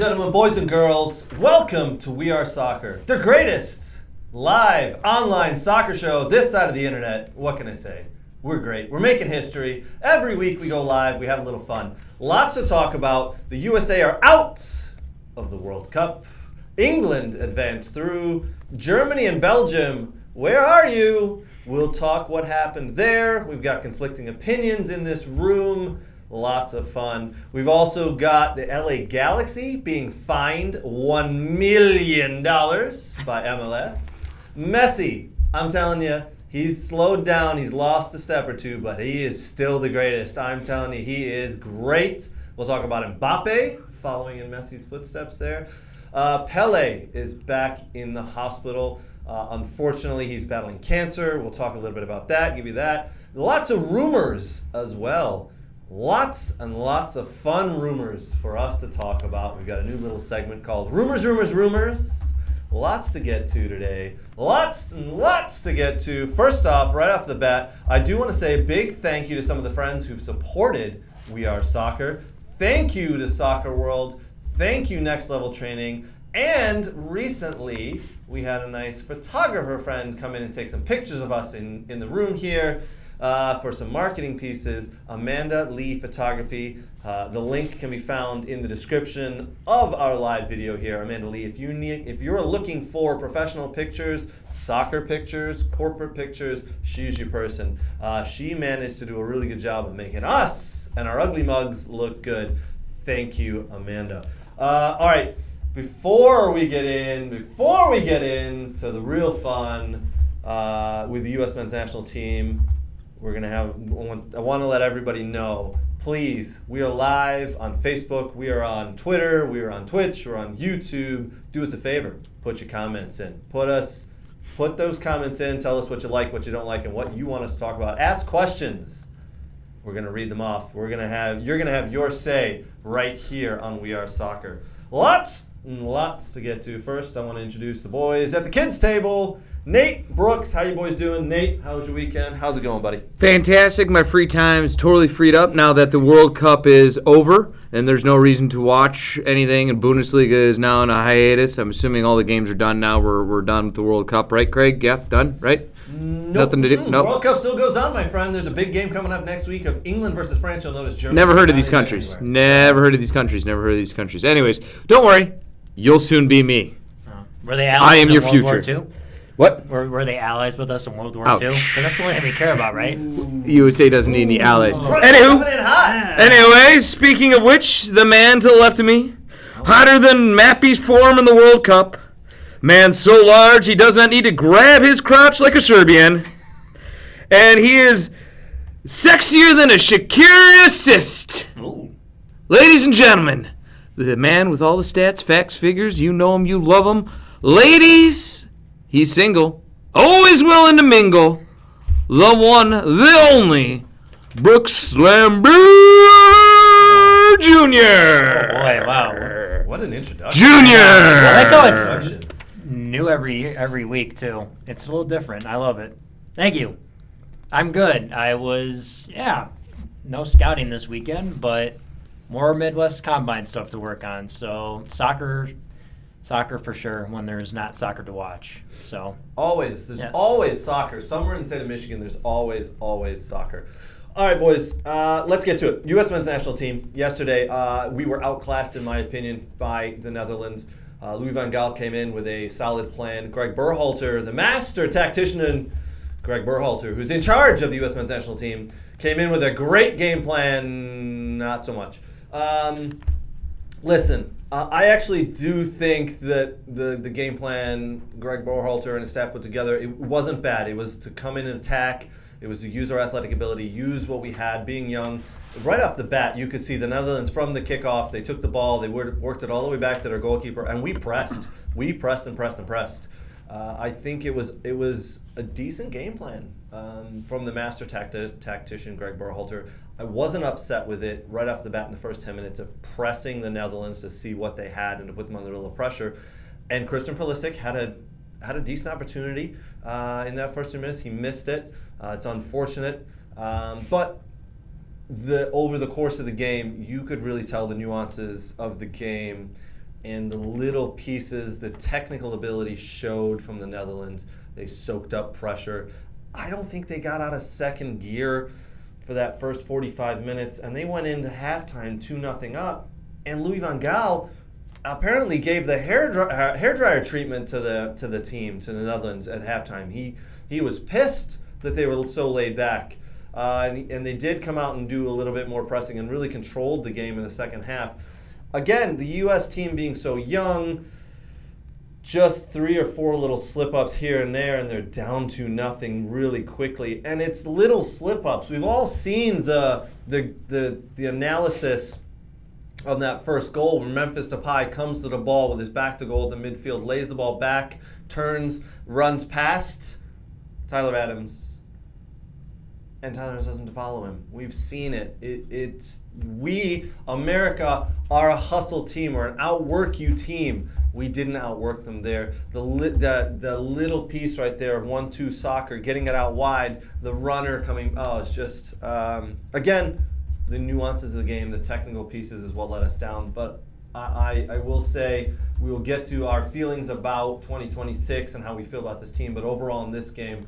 gentlemen, boys and girls, welcome to We Are Soccer, the greatest live online soccer show this side of the internet. What can I say? We're great. We're making history. Every week we go live. We have a little fun. Lots to talk about. The USA are out of the World Cup. England advanced through. Germany and Belgium, where are you? We'll talk what happened there. We've got conflicting opinions in this room. Lots of fun. We've also got the LA Galaxy being fined $1 million by MLS. Messi, I'm telling you, he's slowed down. He's lost a step or two, but he is still the greatest. I'm telling you, he is great. We'll talk about Mbappe, following in Messi's footsteps there. Pele is back in the hospital. Unfortunately, he's battling cancer. We'll talk a little bit about that, give you that. Lots of rumors as well. Lots and lots of fun rumors for us to talk about. We've got a new little segment called Rumors, Rumors, Rumors. Lots to get to today. Lots and lots to get to. First off, right off the bat, I do want to say a big thank you to some of the friends who've supported We Are Soccer. Thank you to Soccer World. Thank you, Next Level Training. And recently, we had a nice photographer friend come in and take some pictures of us in the room here. For some marketing pieces, Amanda Lee Photography. The link can be found in the description of our live video here. Amanda Lee, if you're looking for professional pictures, soccer pictures, corporate pictures, she's your person. She managed to do a really good job of making us and our ugly mugs look good. Thank you, Amanda. All right, before we get into the real fun with the U.S. men's national team, I want to let everybody know, please, we are live on Facebook, we are on Twitter, we are on Twitch, we're on YouTube. Do us a favor, put your comments in. Put those comments in, tell us what you like, what you don't like, and what you want us to talk about. Ask questions. We're going to read them off. You're going to have your say right here on We Are Soccer. Lots and lots to get to. First, I want to introduce the boys at the kids' table. Nate Brooks, how you boys doing? Nate, how was your weekend? How's it going, buddy? Fantastic. My free time is totally freed up now that the World Cup is over and there's no reason to watch anything, and Bundesliga is now on a hiatus. I'm assuming all the games are done now. We're done with the World Cup, right, Craig? Yeah, done, right? Nope. Nothing to do? Nope. World Cup still goes on, my friend. There's a big game coming up next week of England versus France. You'll notice Germany. Never heard of these countries. Never heard of these countries. Anyways, don't worry. You'll soon be me. Were they allies I am in your World future. War II? What? Were they allies with us in World War Ouch. II? Because that's the only thing we care about, right? USA doesn't need any allies. Coming in hot. Anyways, speaking of which, the man to the left of me, hotter than Mbappé's form in the World Cup. Man so large he does not need to grab his crotch like a Serbian. And he is sexier than a Shakira assist. Ooh. Ladies and gentlemen, the man with all the stats, facts, figures, you know him, you love him. Ladies, he's single, always willing to mingle. The one, the only, Brooks Lambert Jr. Oh boy, wow. What an introduction. Junior! I like how it's new every week, too. It's a little different. I love it. Thank you. I'm good. I was, no scouting this weekend, but more Midwest Combine stuff to work on. So soccer for sure when there's not soccer to watch. So There's always soccer. Somewhere in the state of Michigan, there's always soccer. All right, boys, let's get to it. U.S. men's national team. Yesterday, we were outclassed, in my opinion, by the Netherlands. Louis van Gaal came in with a solid plan. Gregg Berhalter, the master tactician, Gregg Berhalter, who's in charge of the U.S. men's national team, came in with a great game plan. Not so much. Listen, I actually do think that the game plan Gregg Berhalter and his staff put together, it wasn't bad. It was to come in and attack. It was to use our athletic ability, use what we had, being young. Right off the bat, you could see the Netherlands from the kickoff. They took the ball. They worked it all the way back to their goalkeeper, and we pressed. We pressed and pressed and pressed. I think it was a decent game plan from the master tactician Gregg Berhalter. I wasn't upset with it right off the bat in the first 10 minutes of pressing the Netherlands to see what they had and to put them under a little pressure. And Christian Pulisic had a decent opportunity in that first 2 minutes. He missed it. It's unfortunate, but over the course of the game, you could really tell the nuances of the game and the little pieces, the technical ability showed from the Netherlands. They soaked up pressure. I don't think they got out of second gear for that first 45 minutes, and they went into halftime 2-0 up. And Louis van Gaal apparently gave the hairdryer treatment to the team, to the Netherlands at halftime. He was pissed that they were so laid back, and they did come out and do a little bit more pressing and really controlled the game in the second half. Again, the U.S. team being so young, just 3 or 4 little slip-ups here and there, and they're down to nothing really quickly. And it's little slip-ups. We've all seen the analysis on that first goal where Memphis Depay comes to the ball with his back to goal at the midfield, lays the ball back, turns, runs past Tyler Adams. And Tyler doesn't follow him. We've seen it. We, America, are a hustle team. We're an outwork you team. We didn't outwork them there. The little piece right there of 1-2 soccer, getting it out wide, the runner coming. Oh, it's just, again, the nuances of the game, the technical pieces is what let us down. But I will say we will get to our feelings about 2026 and how we feel about this team. But overall in this game,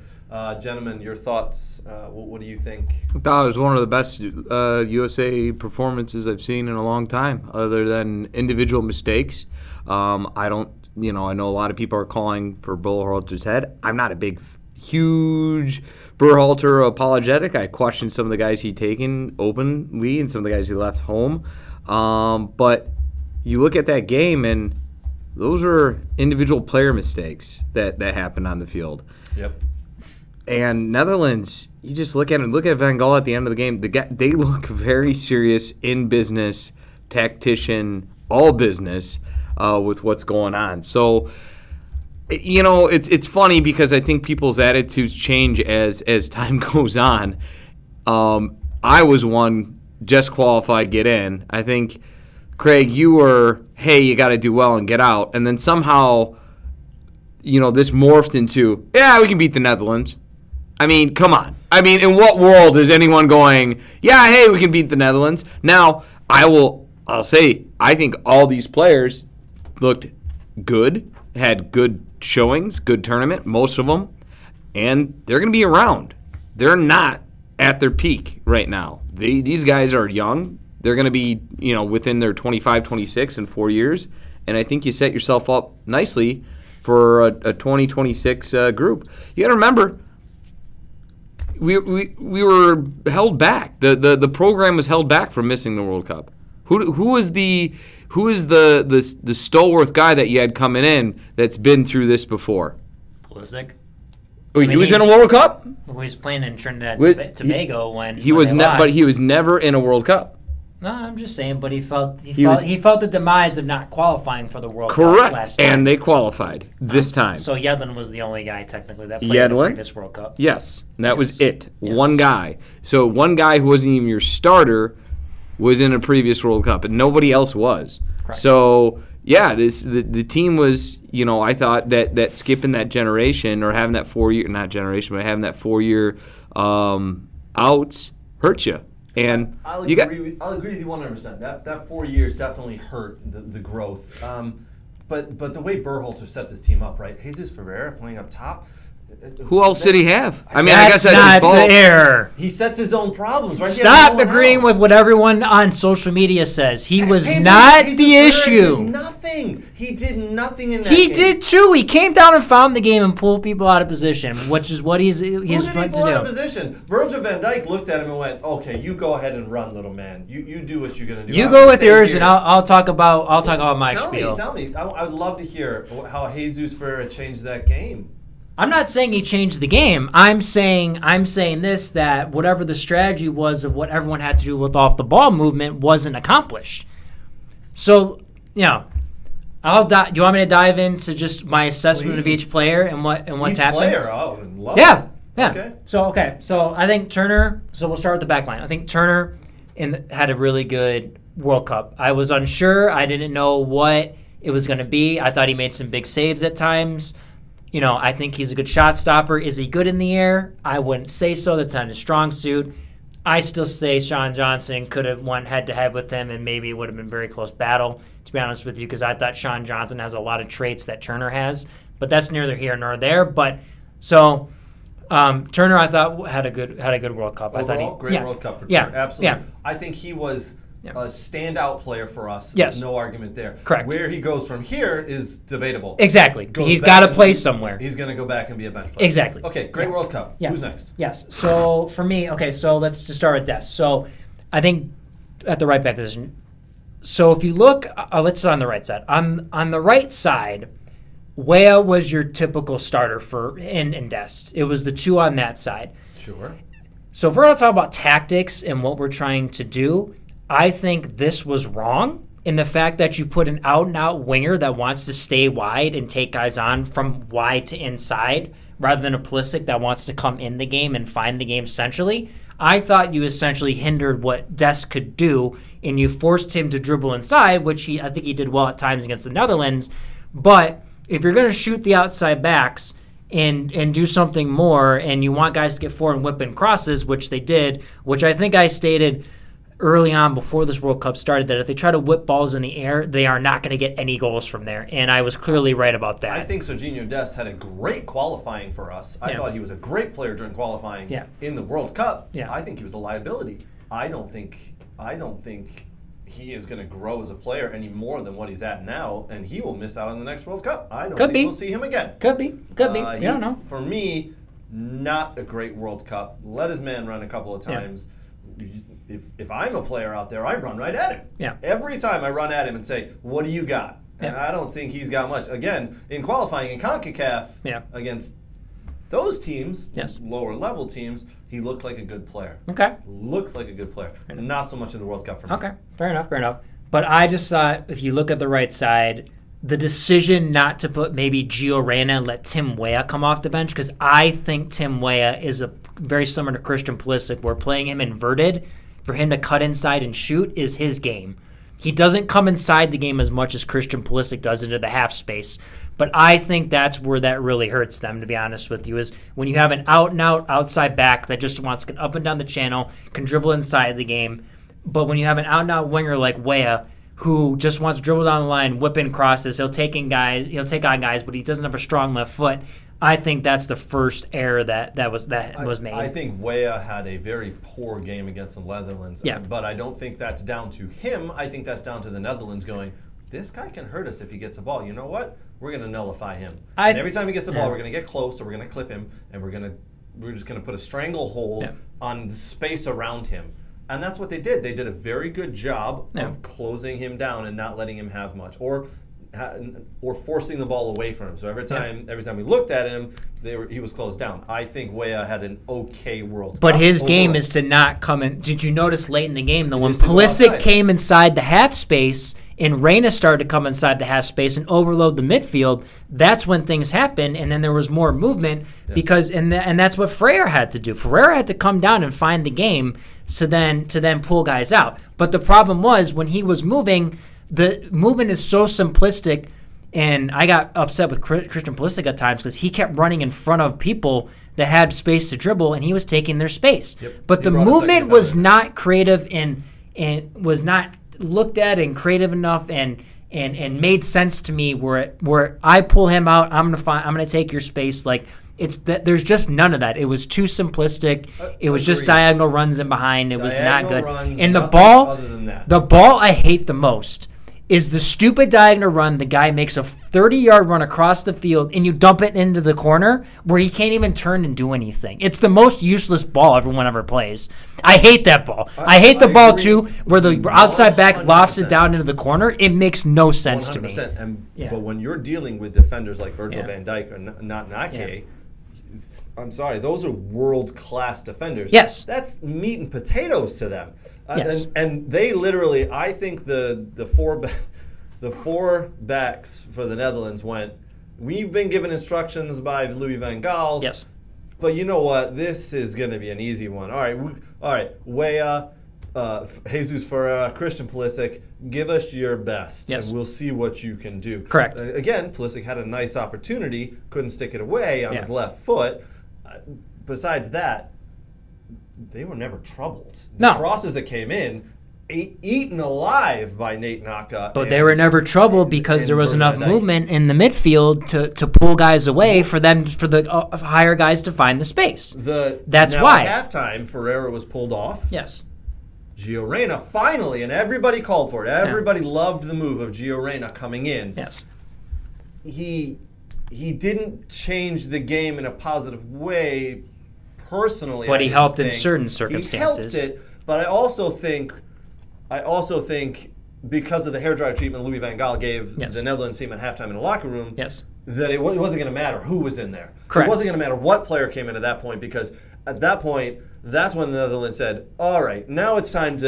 gentlemen, your thoughts, what do you think? I thought it was one of the best USA performances I've seen in a long time, other than individual mistakes. I know a lot of people are calling for Berhalter's head. I'm not a huge Berhalter apologetic. I question some of the guys he's taken openly and some of the guys he left home. But you look at that game, and those were individual player mistakes that happened on the field. Yep. And Netherlands, you just look at Van Gaal at the end of the game. They look very serious in business, tactician, all business with what's going on. So, it's funny because I think people's attitudes change as time goes on. I was one just qualify, get in. I think, Craig, you were, hey, you got to do well and get out. And then somehow, this morphed into, yeah, we can beat the Netherlands. I mean, come on. I mean, in what world is anyone going, yeah, hey, we can beat the Netherlands? Now, I'll say, I think all these players looked good, had good showings, good tournament, most of them, and they're going to be around. They're not at their peak right now. These guys are young. They're going to be, within their 25, 26 in 4 years, and I think you set yourself up nicely for a 2026 group. You got to remember, we were held back. The program was held back from missing the World Cup. Who is the stalwart guy that you had coming in that's been through this before? Pulisic. Oh, he was in a World Cup? He was playing in Trinidad Tobago when he was lost. But he was never in a World Cup. No, I'm just saying. But he felt the demise of not qualifying for the World Cup last time. And they qualified this time. So Yedlin was the only guy technically that played in the previous World Cup. Yes, and that was it. Yes. One guy. So one guy who wasn't even your starter was in a previous World Cup, and nobody else was. Correct. So yeah, the team was, I thought that skipping that generation or having that 4 year, not generation, but having that 4 year outs hurt you. And I'll agree with you 100%. That 4 years definitely hurt the growth. But the way Berhalter set this team up, right? Jesus Ferreira playing up top. Who else did he have? I mean, I guess that's his fault. The error. He sets his own problems, right? Stop agreeing with what everyone on social media says. He was not the issue. He did nothing in that game. He did too. He came down and found the game and pulled people out of position, which is what he's meant to do. Out of position? Virgil van Dijk looked at him and went, "Okay, you go ahead and run, little man. You do what you're gonna do. You go with yours, and I'll talk about my spiel." Tell me. I would love to hear how Jesus Ferreira changed that game. I'm not saying he changed the game. I'm saying this, that whatever the strategy was of what everyone had to do with off the ball movement wasn't accomplished. So, do you want me to dive into just my assessment of each player and what's happening? Player, I would love Yeah. Okay. So I think Turner. So we'll start with the back line. I think Turner had a really good World Cup. I was unsure. I didn't know what it was going to be. I thought he made some big saves at times. I think he's a good shot stopper. Is he good in the air? I wouldn't say so. That's not his strong suit. I still say Sean Johnson could have won head-to-head with him, and maybe it would have been a very close battle, to be honest with you, because I thought Sean Johnson has a lot of traits that Turner has, but that's neither here nor there. But so Turner, I thought had a good World Cup. Overall, I thought great World Cup for Turner. Absolutely. Yeah. I think he was a standout player for us. Yes. No argument there. Correct. Where he goes from here is debatable. Exactly. Goes He's back got to and play somewhere. He's going to go back and be a bench player. Exactly. Okay, great World Cup. Yes. Who's next? Yes. So for me, so let's just start with Des. So I think at the right back position. So if you look, let's start on the right side. On the right side, Weah was your typical starter for in Dest. It was the two on that side. Sure. So if we're going to talk about tactics and what we're trying to do, I think this was wrong in the fact that you put an out-and-out winger that wants to stay wide and take guys on from wide to inside rather than a Pulisic that wants to come in the game and find the game centrally. I thought you essentially hindered what Dest could do, and you forced him to dribble inside, which I think he did well at times against the Netherlands. But if you're going to shoot the outside backs and do something more, and you want guys to get forward and whip in crosses, which they did, which I think I stated early on before this World Cup started, that if they try to whip balls in the air, they are not going to get any goals from there. And I was clearly right about that. I think Serginho Dest had a great qualifying for us. I thought he was a great player during qualifying in the World Cup. I think he was a liability. I don't think he is going to grow as a player any more than what he's at now, and he will miss out on the next World Cup. I don't think we'll see him again. Could be. You don't know. For me, not a great World Cup. Let his man run a couple of times. If I'm a player out there, I run right at him. Yeah. Every time I run at him and say, what do you got? And I don't think he's got much. Again, in qualifying in CONCACAF against those teams, lower level teams, he looked like a good player. Okay. Looked like a good player. Not so much in the World Cup for me. Okay. Fair enough. But I just thought if you look at the right side, the decision not to put maybe Gio Reyna and let Tim Weah come off the bench, because I think Tim Weah is a very similar to Christian Pulisic, where playing him inverted for him to cut inside and shoot is his game. He doesn't come inside the game as much as Christian Pulisic does into the half space. But I think that's where that really hurts them, to be honest with you, is when you have an out-and-out outside back that just wants to get up and down the channel, can dribble inside the game. But when you have an out-and-out winger like Weah, who just wants to dribble down the line, whip in crosses, he'll take on guys, but he doesn't have a strong left foot. I think that's the first error that was made. I think Weah had a very poor game against the Netherlands. Yeah. But I don't think that's down to him. I think that's down to the Netherlands going, this guy can hurt us if he gets the ball. You know what? We're going to nullify him. And every time he gets the ball, we're going to get close, or we're going to clip him, and we're just going to put a stranglehold on the space around him. And that's what they did. They did a very good job of closing him down and not letting him have much, or forcing the ball away from him. So every time we looked at him, he was closed down. I think Weah had an okay World Cup. But his game is to not come in. Did you notice late in the game that when Pulisic came inside the half space and Reyna started to come inside the half space and overload the midfield, that's when things happened, and then there was more movement because and that's what Freire had to do. Freire had to come down and find the game to then pull guys out. But the problem was when he was moving, the movement is so simplistic, and I got upset with Christian Pulisic at times because he kept running in front of people that had space to dribble, and he was taking their space. But the movement was not creative and was not looked at and creative enough and made sense to me. Where I pull him out, I'm gonna take your space. Like it's that there's just none of that. It was too simplistic. It was just diagonal runs in behind. It was not good. And the ball I hate the most is the stupid diagonal run. The guy makes a 30-yard run across the field, and you dump it into the corner where he can't even turn and do anything. It's the most useless ball everyone ever plays. I hate that ball. I hate the ball, too, where the outside back lofts it down into the corner. It makes no sense to me. But when you're dealing with defenders like Virgil van Dijk or not Nake, I'm sorry, those are world-class defenders. Yes. That's meat and potatoes to them. Yes. And they literally, I think the four backs for the Netherlands went, we've been given instructions by Louis van Gaal. Yes. But you know what? This is going to be an easy one. All right. Weah, Jesus Ferreira, Christian Pulisic, give us your best. Yes. And we'll see what you can do. Correct. Again, Pulisic had a nice opportunity, couldn't stick it away on his left foot. Besides that, they were never troubled. No. The crosses that came in, eaten alive by Nate Naka. But they were never troubled because there was enough movement in the midfield to pull guys away for the higher guys to find the space. That's why. At halftime, Ferreira was pulled off. Yes. Gio Reyna finally, and everybody called for it. Everybody loved the move of Gio Reyna coming in. Yes. He didn't change the game in a positive way personally. But he helped in certain circumstances. He helped it, but I also think because of the hairdryer treatment Louis van Gaal gave the Netherlands team at halftime in the locker room, that it wasn't going to matter who was in there. Correct. It wasn't going to matter what player came in at that point, because at that point, that's when the Netherlands said, all right, now it's time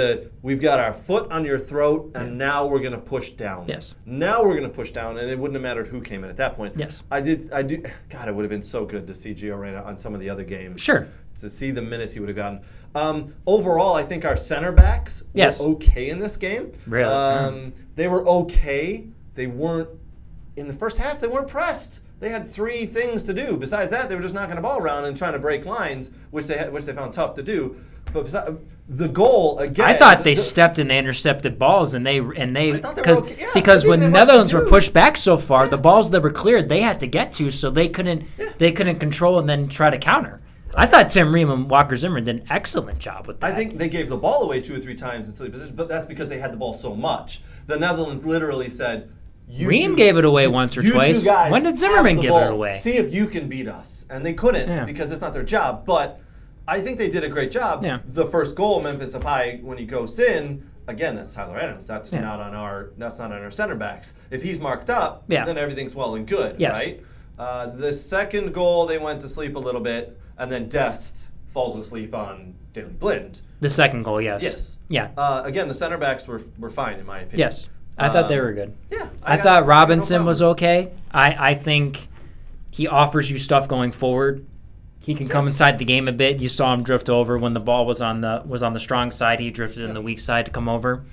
we've got our foot on your throat, and now we're going to push down. Yes. Now we're going to push down, and it wouldn't have mattered who came in at that point. Yes. I do. God, it would have been so good to see Gio Reyna on some of the other games. Sure. To see the minutes he would have gotten. Overall, I think our center backs were okay in this game. Really? They were okay. They weren't, in the first half, they weren't pressed. They had 3 things to do. Besides that, they were just knocking the ball around and trying to break lines, which they found tough to do. But the goal, again... I thought they stepped and they intercepted balls, and they because okay. when Netherlands were pushed back so far, the balls that were cleared, they had to get to, so they couldn't control and then try to counter. I thought Tim Ream and Walker Zimmerman did an excellent job with that. I think they gave the ball away 2 or 3 times in silly positions, but that's because they had the ball so much. The Netherlands literally said, Ream gave it away once or twice. When did Zimmerman give it away? See if you can beat us. And they couldn't because it's not their job. But I think they did a great job. Yeah. The first goal, Memphis Depay, when he goes in, again, that's Tyler Adams. That's not on our center backs. If he's marked up, then everything's well and good, right? The second goal, they went to sleep a little bit, and then Dest falls asleep on Daley Blind. The second goal, yes. Yes. Yeah. Again, the center backs were fine, in my opinion. Yes. I thought they were good. Yeah. I thought Robinson was okay. I think he offers you stuff going forward. He can come inside the game a bit. You saw him drift over when the ball was on the strong side. He drifted in the weak side to come over.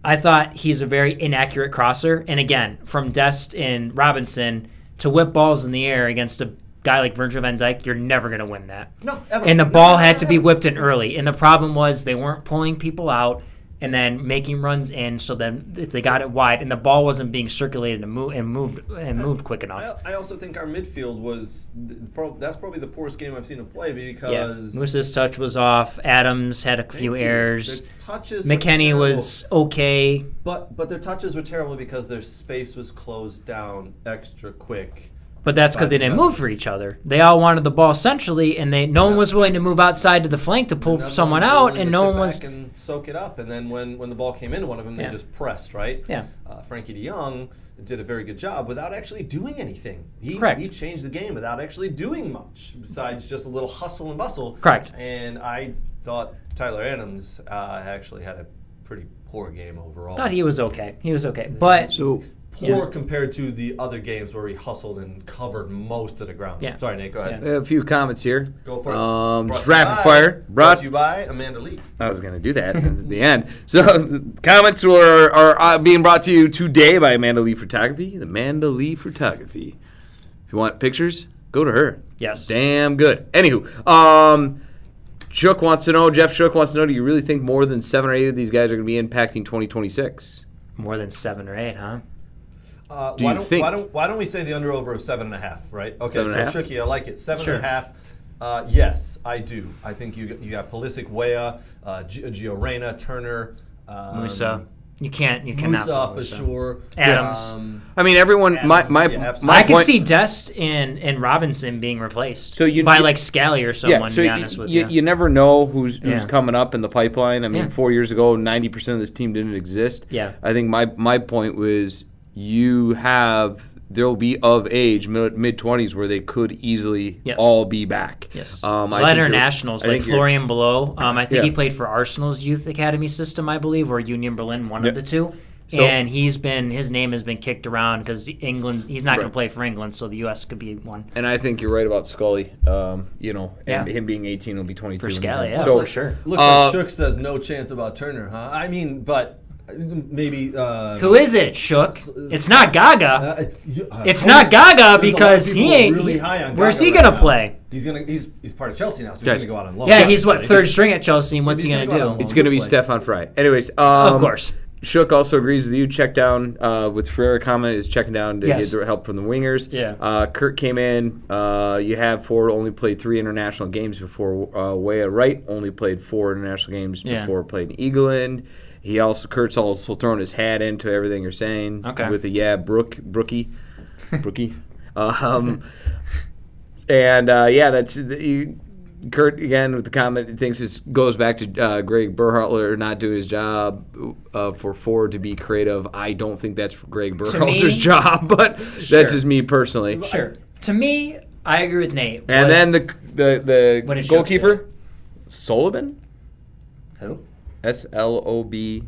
I thought he's a very inaccurate crosser. And again, from Dest and Robinson to whip balls in the air against a guy like Virgil van Dijk, you're never going to win that. No, ever. And the ball had to be whipped in early. And the problem was they weren't pulling people out and then making runs in, so then if they got it wide, and the ball wasn't being circulated and moved quick enough. I also think our midfield that's probably the poorest game I've seen him play because Moose's touch was off. Adams had a few errors. Their touches McKennie was okay, but their touches were terrible because their space was closed down extra quick. But that's because they didn't move for each other. They all wanted the ball centrally, and no one was willing to move outside to the flank to pull someone out, and no one was. And soak it up, and then when the ball came into one of them, they just pressed, right? Yeah. Frankie De Jong did a very good job without actually doing anything. Correct. He changed the game without actually doing much besides just a little hustle and bustle. Correct. And I thought Tyler Adams actually had a pretty poor game overall. Thought he was okay. But poor compared to the other games where he hustled and covered most of the ground. Yeah. Sorry, Nate, go ahead. A few comments here. Go for it. Just rapid fire. Brought to you by Amanda Lee. I was going to do that at the end. So comments are being brought to you today by Amanda Lee Photography. Amanda Lee Photography. If you want pictures, go to her. Yes. Damn good. Anywho, Jeff Shook wants to know, do you really think more than 7 or 8 of these guys are going to be impacting 2026? More than 7 or 8, huh? Why don't we say the under-over of 7.5, right? Okay, 7.5? Tricky, I like it. 7.5. Sure. Yes, I do. I think you got Pulisic, Weah, Gio Reyna, Turner, Musa. You cannot. Musa for sure. Adams. I mean, everyone. Adams, My I can point, see Dest and Robinson being replaced. So by like Scally or someone. So to be honest with you. You never know who's coming up in the pipeline. I mean, 4 years ago, 90% of this team didn't exist. Yeah. I think my point was they'll be of age, mid-20s, where they could easily all be back. Yes. Internationals, like Florian Below. I think he played for Arsenal's youth academy system, I believe, or Union Berlin, one of the two. And his name has been kicked around because England, he's not going to play for England, so the U.S. could be one. And I think you're right about Scully. And him being 18 will be 22. For Scally, for sure. Looks like Shook says no chance about Turner, huh? I mean, but maybe. Who is it, Shook? It's not Gaga. It's not Gaga because he ain't. Really high on where's Gaga he gonna right play? He's part of Chelsea now, so he's Guys. gonna go out on loan. Yeah, he's third string at Chelsea, and what's he gonna do? It's going to be Stefan Fry. Anyways, Of course. Shook also agrees with you. Check down with Ferreira comment is checking down to Yes. get the help from the wingers. Yeah. Kurt came in. You have Ford only played 3 international games before Weah Wright only played 4 international games before playing England. Kurt's also thrown his hat into everything you're saying. Okay. With a Brookie. And that's Kurt again with the comment thinks this goes back to Gregg Berhalter not doing his job for Ford to be creative. I don't think that's Gregg Berhalter's job, but that's just me personally. Sure. To me, I agree with Nate. And then the What did Shook goalkeeper, Sullivan, Who? Slobian.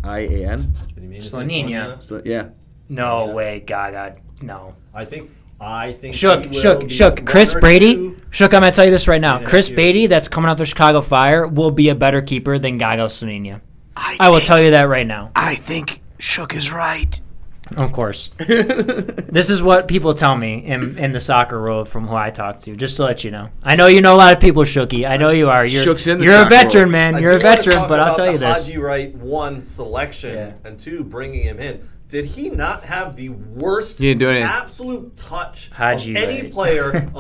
Slovenia. So yeah. No way, Gaga. No. I think Shook. he will be Chris one or Brady. two. Shook, I'm going to tell you this right now. Yeah, Chris you- Brady, that's coming out of the Chicago Fire, will be a better keeper than Gaga Slovenia. I will tell you that right now. I think Shook is right. Of course. This is what people tell me in the soccer world from who I talk to, just to let you know. I know you know a lot of people, Shooky. I know you are. Shook's in the you're a soccer veteran, world. man. I You're a do wanna veteran, talk but I'll about tell you the this. Haji Wright, 1, selection, Yeah. and 2, bringing him in. Did he not have the worst He didn't do anything. absolute touch Haji of any Wright. player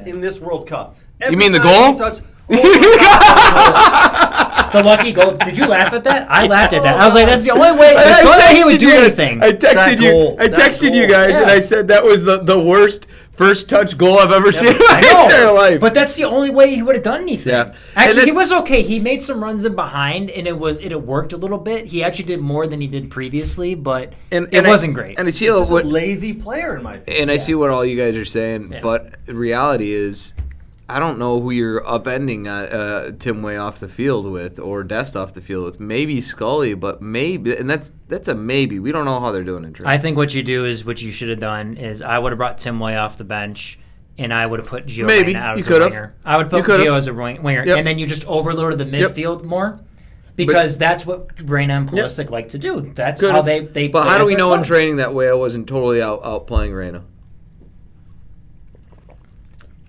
in this World Cup? You mean the time he goal? touched- Oh The lucky goal. Did you laugh at that? I laughed at that. I was like, that's the only way. That's the only way he would do anything. I texted you. I texted you guys, and I said that was the worst first touch goal I've ever seen in my entire life. But that's the only way he would have done anything. Yeah. Actually, And he was okay. He made some runs in behind, and it worked a little bit. He actually did more than he did previously, but it wasn't great. And I see Just a what lazy player in my opinion. and I see what all you guys are saying, Yeah. but the reality is, I don't know who you're upending Tim Way off the field with or Dest off the field with. Maybe Scully, but maybe, and that's a maybe. We don't know how they're doing it. I think what you do is what you should have done is I would have brought Tim Way off the bench, and I would have put Gio Maybe. Reyna out You as a could've. winger. I would put You could've. Gio as a winger, Yep. and then you just overloaded the midfield more. Because that's what Reyna and Pulisic like to do. That's how they But play how at do we their know in clubs. training that Way I wasn't totally out playing Reyna?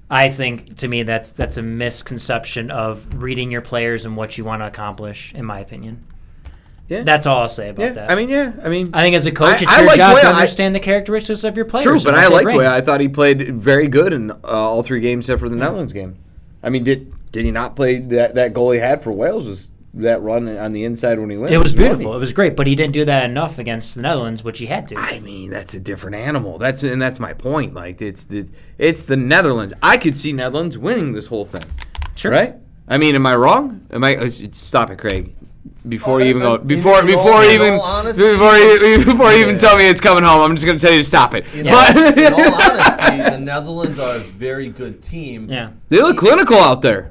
I think, to me, that's a misconception of reading your players and what you want to accomplish, in my opinion. Yeah. That's all I'll say about that. I mean, I think as a coach, it's I your like job Way. to understand the characteristics of your players. true, and but what I they liked bring. Way. I thought he played very good in all 3 games except for the Netherlands game. I mean, did he not play that goal he had for Wales? Was that run on the inside when he went? It was beautiful. It was great, but he didn't do that enough against the Netherlands, which he had to. I mean, that's a different animal. That's my point. Like it's the Netherlands. I could see Netherlands winning this whole thing. Sure. Right? I mean, am I wrong? Stop it, Craig. Before you even go, in before all you honesty- even tell me it's coming home, I'm just gonna tell you to stop it. In But all honesty, the Netherlands are a very good team. Yeah. they look clinical out there.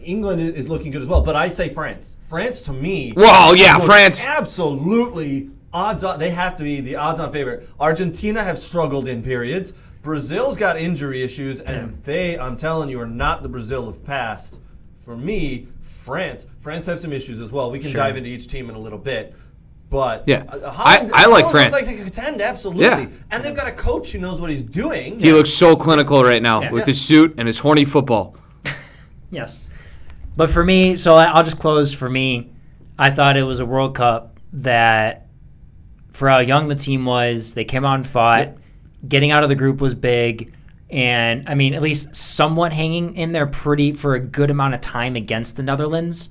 England is looking good as well, but I say France. France to me. Well, yeah, looks France. Absolutely odds on. They have to be the odds-on favorite. Argentina have struggled in periods. Brazil's got injury issues, and they, I'm telling you, are not the Brazil of past. For me, France have some issues as well. We can dive into each team in a little bit. But Yeah. Holland, I like Holland France. looks like they can contend, absolutely. Yeah. And they've got a coach who knows what he's doing. He looks so clinical right now Yeah. with his suit and his horny football. Yes. But for me, so I'll just close. For me, I thought it was a World Cup that, for how young the team was, they came out and fought. Yep. Getting out of the group was big. And, I mean, at least somewhat hanging in there for a good amount of time against the Netherlands.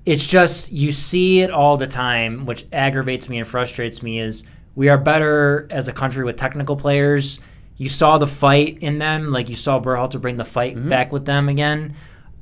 It's just, you see it all the time, which aggravates me and frustrates me, is we are better as a country with technical players. You saw the fight in them, like you saw Berhalter bring the fight back with them again.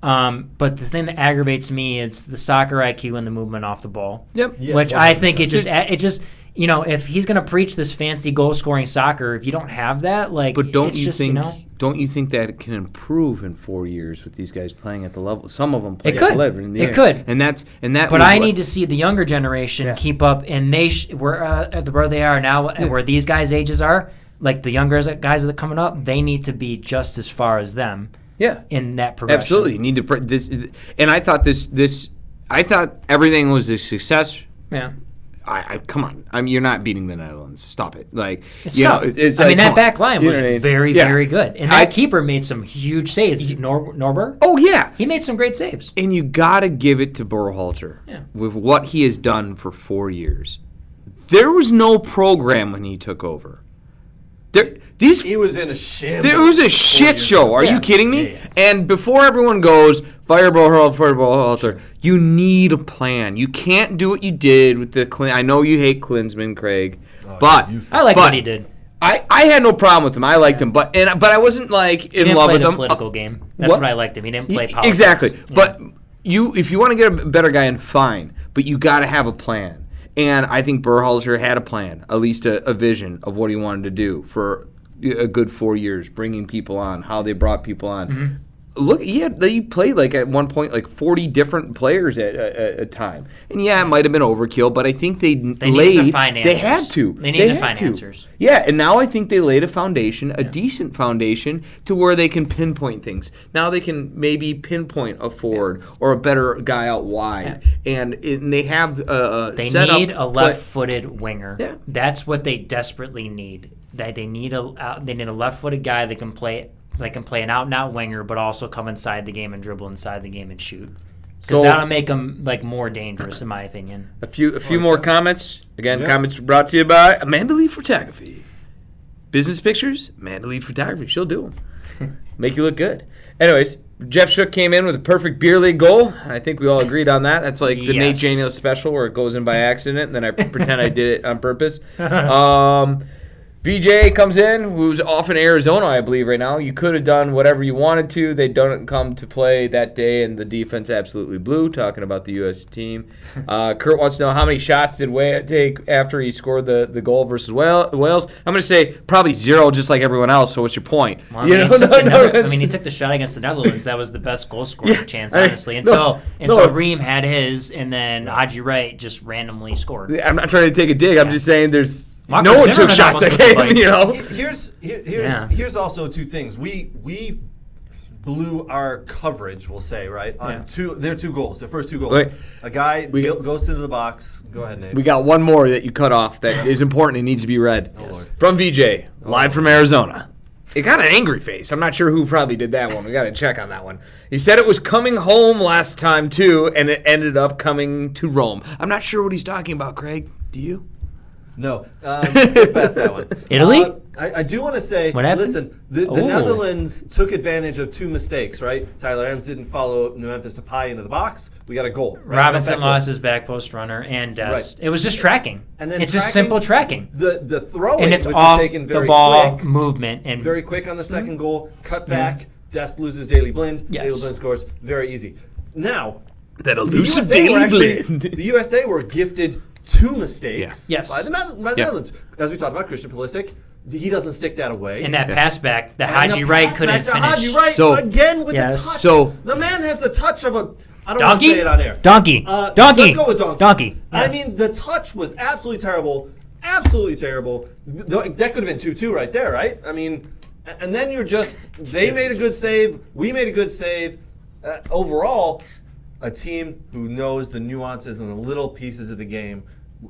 But the thing that aggravates me is the soccer IQ and the movement off the ball. Yep. Yeah, Which I 100%. think it just if he's gonna preach this fancy goal scoring soccer, if you don't have that, like, But don't it's you just, think? you know, Don't you think that it can improve in 4 years with these guys playing at the level? Some of them play It at could. the level in the It air. could. And that. But I need to see the younger generation Yeah. keep up, and where they are now, and where these guys' ages are, like the younger guys that are coming up, they need to be just as far as them. Yeah. In that progression. Absolutely, you need to this. And I thought I thought everything was a success. Yeah. come on. You're not beating the Netherlands. Stop it. Like, it's tough. That back line was very, very good. And that keeper made some huge saves. Norberg? Oh, yeah. He made some great saves. And you got to give it to Berhalter with what he has done for 4 years. There was no program when he took over. He was in a shambles. There was a shit show. Are you kidding me? Yeah. And before everyone goes, fire Berhalter, you need a plan. You can't do what you did with the I know you hate Klinsmann, Craig, but I like what he did. I had no problem with him. I liked him, but I wasn't like in love with him. He didn't play the political game. That's what I liked him. He didn't play politics. Exactly. Yeah. But if you want to get a better guy in, fine. But you got to have a plan. And I think Berhalter had a plan, at least a vision of what he wanted to do for a good 4 years, bringing people on, how they brought people on. Mm-hmm. Look, they played like at one point like 40 different players at a time, and it might have been overkill, but I think they needed to find answers. They had to. They needed to find answers. Yeah, and now I think they laid a foundation, a decent foundation, to where they can pinpoint things. Now they can maybe pinpoint a forward or a better guy out wide, and they have they need a left-footed winger. Yeah. That's what they desperately need. That they need a left-footed guy that can play. They can play an out-and-out winger, but also come inside the game and dribble inside the game and shoot. Because that'll make them more dangerous, in my opinion. A few more comments. Again, comments brought to you by Amanda Lee Photography. Business pictures, Amanda Lee Photography. She'll do them. Make you look good. Anyways, Jeff Shook came in with a perfect beer league goal. I think we all agreed on that. That's like the Nate Janio special where it goes in by accident, and then I pretend I did it on purpose. VJ comes in, who's off in Arizona, I believe, right now. You could have done whatever you wanted to. They don't come to play that day, and the defense absolutely blew, talking about the U.S. team. Kurt wants to know how many shots did Way take after he scored the goal versus Wales. I'm going to say probably 0, just like everyone else, so what's your point? Well, he took the shot against the Netherlands. That was the best goal-scoring chance, honestly, until Reem had his, and then Haji Wright just randomly scored. I'm not trying to take a dig. I'm just saying there's... No one took shots at him, Here's also two things. We blew our coverage, we'll say, right? On their two goals, their first two goals. Wait, a guy goes into the box. Go ahead, Nate. We got one more that you cut off that is important and needs to be read. From VJ, live from Arizona. It got an angry face. I'm not sure who probably did that one. We got to check on that one. He said it was coming home last time, too, and it ended up coming to Rome. I'm not sure what he's talking about, Craig. Do you? No, skip past that one. Italy? I do want to say, listen, the Netherlands took advantage of two mistakes, right? Tyler Adams didn't follow Memphis Depay into the box. We got a goal. Right? Robinson lost his back post runner and Dest. Right. It was just tracking. And then it's just simple tracking. The throwing, and it's which off taken very the ball quick, movement. And very quick on the second goal, cut back, Dest loses Daily Blind. Daily Blind scores. Very easy. Now, that elusive Daily Blind. The USA were gifted 2 mistakes by the Netherlands. As we talked about, Christian Pulisic, he doesn't stick that away. And that pass back, the Haji Wright couldn't finish. Haji Wright again with the touch. So the man has the touch of a... I don't want to say it on air. Donkey. Let's go with Donkey. Yes. I mean, the touch was absolutely terrible. Absolutely terrible. That could have been 2-2 right there, right? I mean, and then you're just... They made a good save. We made a good save. Overall, a team who knows the nuances and the little pieces of the game.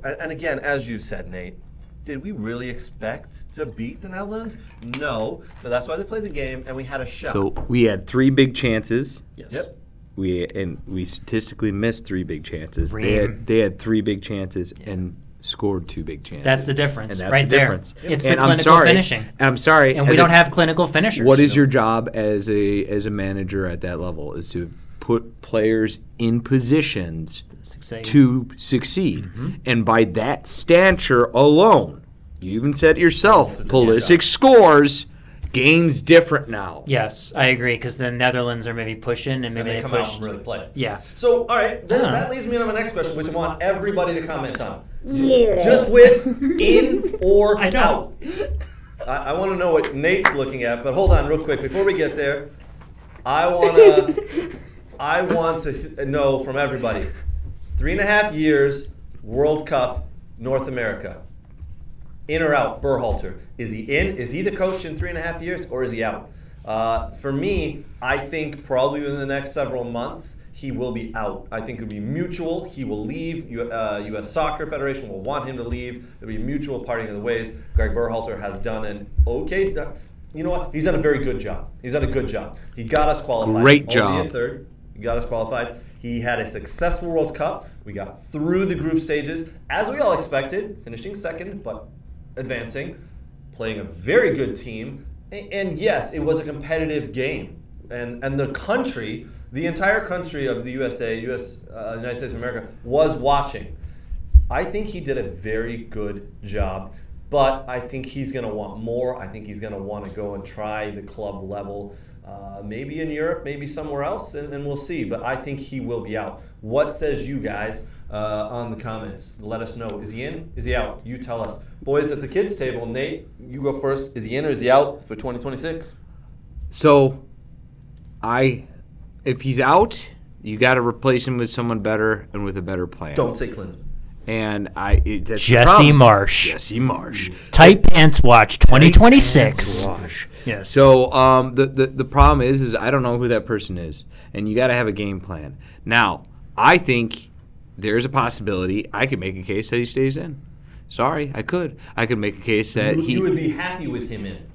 And again, as you said, Nate, did we really expect to beat the Netherlands? No, but that's why they played the game, and we had a shot. So we had 3 big chances. Yes. Yep. We statistically missed 3 big chances. Ream. They had 3 big chances and scored 2 big chances. That's the difference, and that's right the there. Difference. It's the clinical finishing. And I'm sorry. And we don't have clinical finishers. What is your job as a manager at that level? Is to put players in positions to succeed. Mm-hmm. And by that stature alone, you even said it yourself, Pulisic scores, game's different now. Yes, I agree, because the Netherlands are maybe pushing and maybe they come out and really play. Yeah. So, all right, that leads me to my next question, which I want everybody to comment on. Just with in or out. I want to know what Nate's looking at, but hold on real quick. Before we get there, I want to know from everybody. 3.5 years, World Cup, North America. In or out, Berhalter. Is he in? Is he the coach in 3.5 years, or is he out? For me, I think probably within the next several months, he will be out. I think it will be mutual. He will leave. U.S. Soccer Federation will want him to leave. There will be mutual parting of the ways. Gregg Berhalter has done an okay. You know what? He's done a very good job. He got us qualified. Great job. Only a third. He got us qualified. He had a successful World Cup. We got through the group stages, as we all expected, finishing second, but advancing, playing a very good team. And yes, it was a competitive game. And the country, the entire country of the United States of America, was watching. I think he did a very good job, but I think he's going to want more. I think he's going to want to go and try the club level, maybe in Europe, maybe somewhere else, and we'll see. But I think he will be out. What says you guys on the comments? Let us know. Is he in? Is he out? You tell us. Boys at the kids' table, Nate, you go first. Is he in or is he out for 2026? So, if he's out, you got to replace him with someone better and with a better plan. Don't say Klinsmann. And that's Jesse Marsh. Jesse Marsh. Tight Pants Watch 2026. Yes. So the problem is I don't know who that person is, and you got to have a game plan. Now, I think there's a possibility I could make a case that he stays in. Sorry, I could. I could make a case that you would be happy with him in.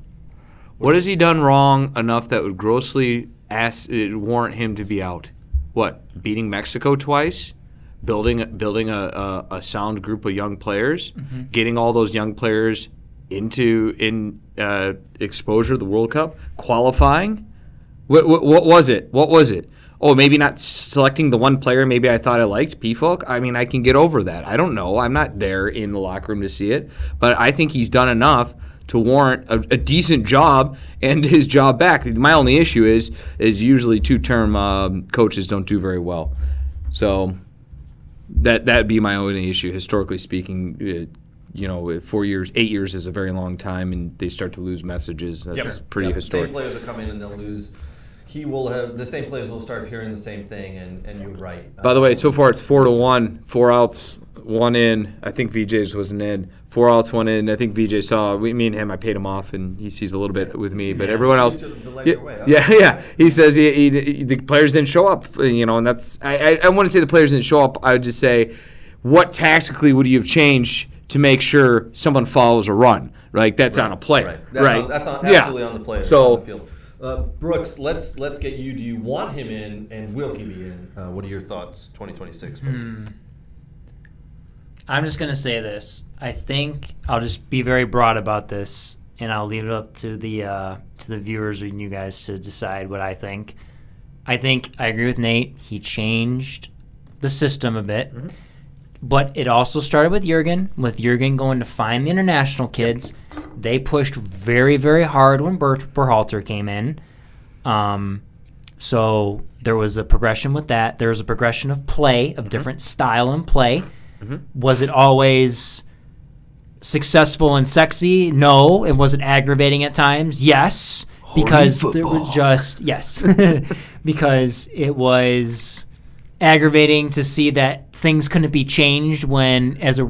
What has he done wrong enough that would grossly warrant him to be out? What? Beating Mexico twice? Building a sound group of young players? Mm-hmm. Getting all those young players in exposure to the World Cup? Qualifying? What was it? What was it? Oh, maybe not selecting the one player maybe I thought I liked, P-Folk. I mean, I can get over that. I don't know. I'm not there in the locker room to see it. But I think he's done enough to warrant a decent job and his job back. My only issue is usually two-term coaches don't do very well. So that'd be my only issue, historically speaking. 4 years, 8 years is a very long time, and they start to lose messages. That's pretty historic. Same players will come in and they'll lose. He will have the same players will start hearing the same thing, and you're right. By the way, so far it's 4-1, 4 outs, 1 in. I think VJ's wasn't in. 4 outs, 1 in. I think VJ saw me and him. I paid him off, and he sees a little bit with me. But everyone else, yeah. He says the players didn't show up. And that's I wouldn't say the players didn't show up. I would just say, what tactically would you have changed to make sure someone follows a run? Right, that's on a player. Right. That's absolutely on the player. So. On the field. Brooks, let's get you. Do you want him in, and will he be in? What are your thoughts, 2026? I'm just going to say this. I think I'll just be very broad about this, and I'll leave it up to the viewers and you guys to decide what I think. I agree with Nate. He changed the system a bit, but it also started with Jurgen going to find the international kids. They pushed very, very hard when Berhalter came in. So there was a progression with that. There was a progression of play, of different style and play. Mm-hmm. Was it always successful and sexy? No. And was it aggravating at times? Yes. Because there was because it was aggravating to see that things couldn't be changed when, as a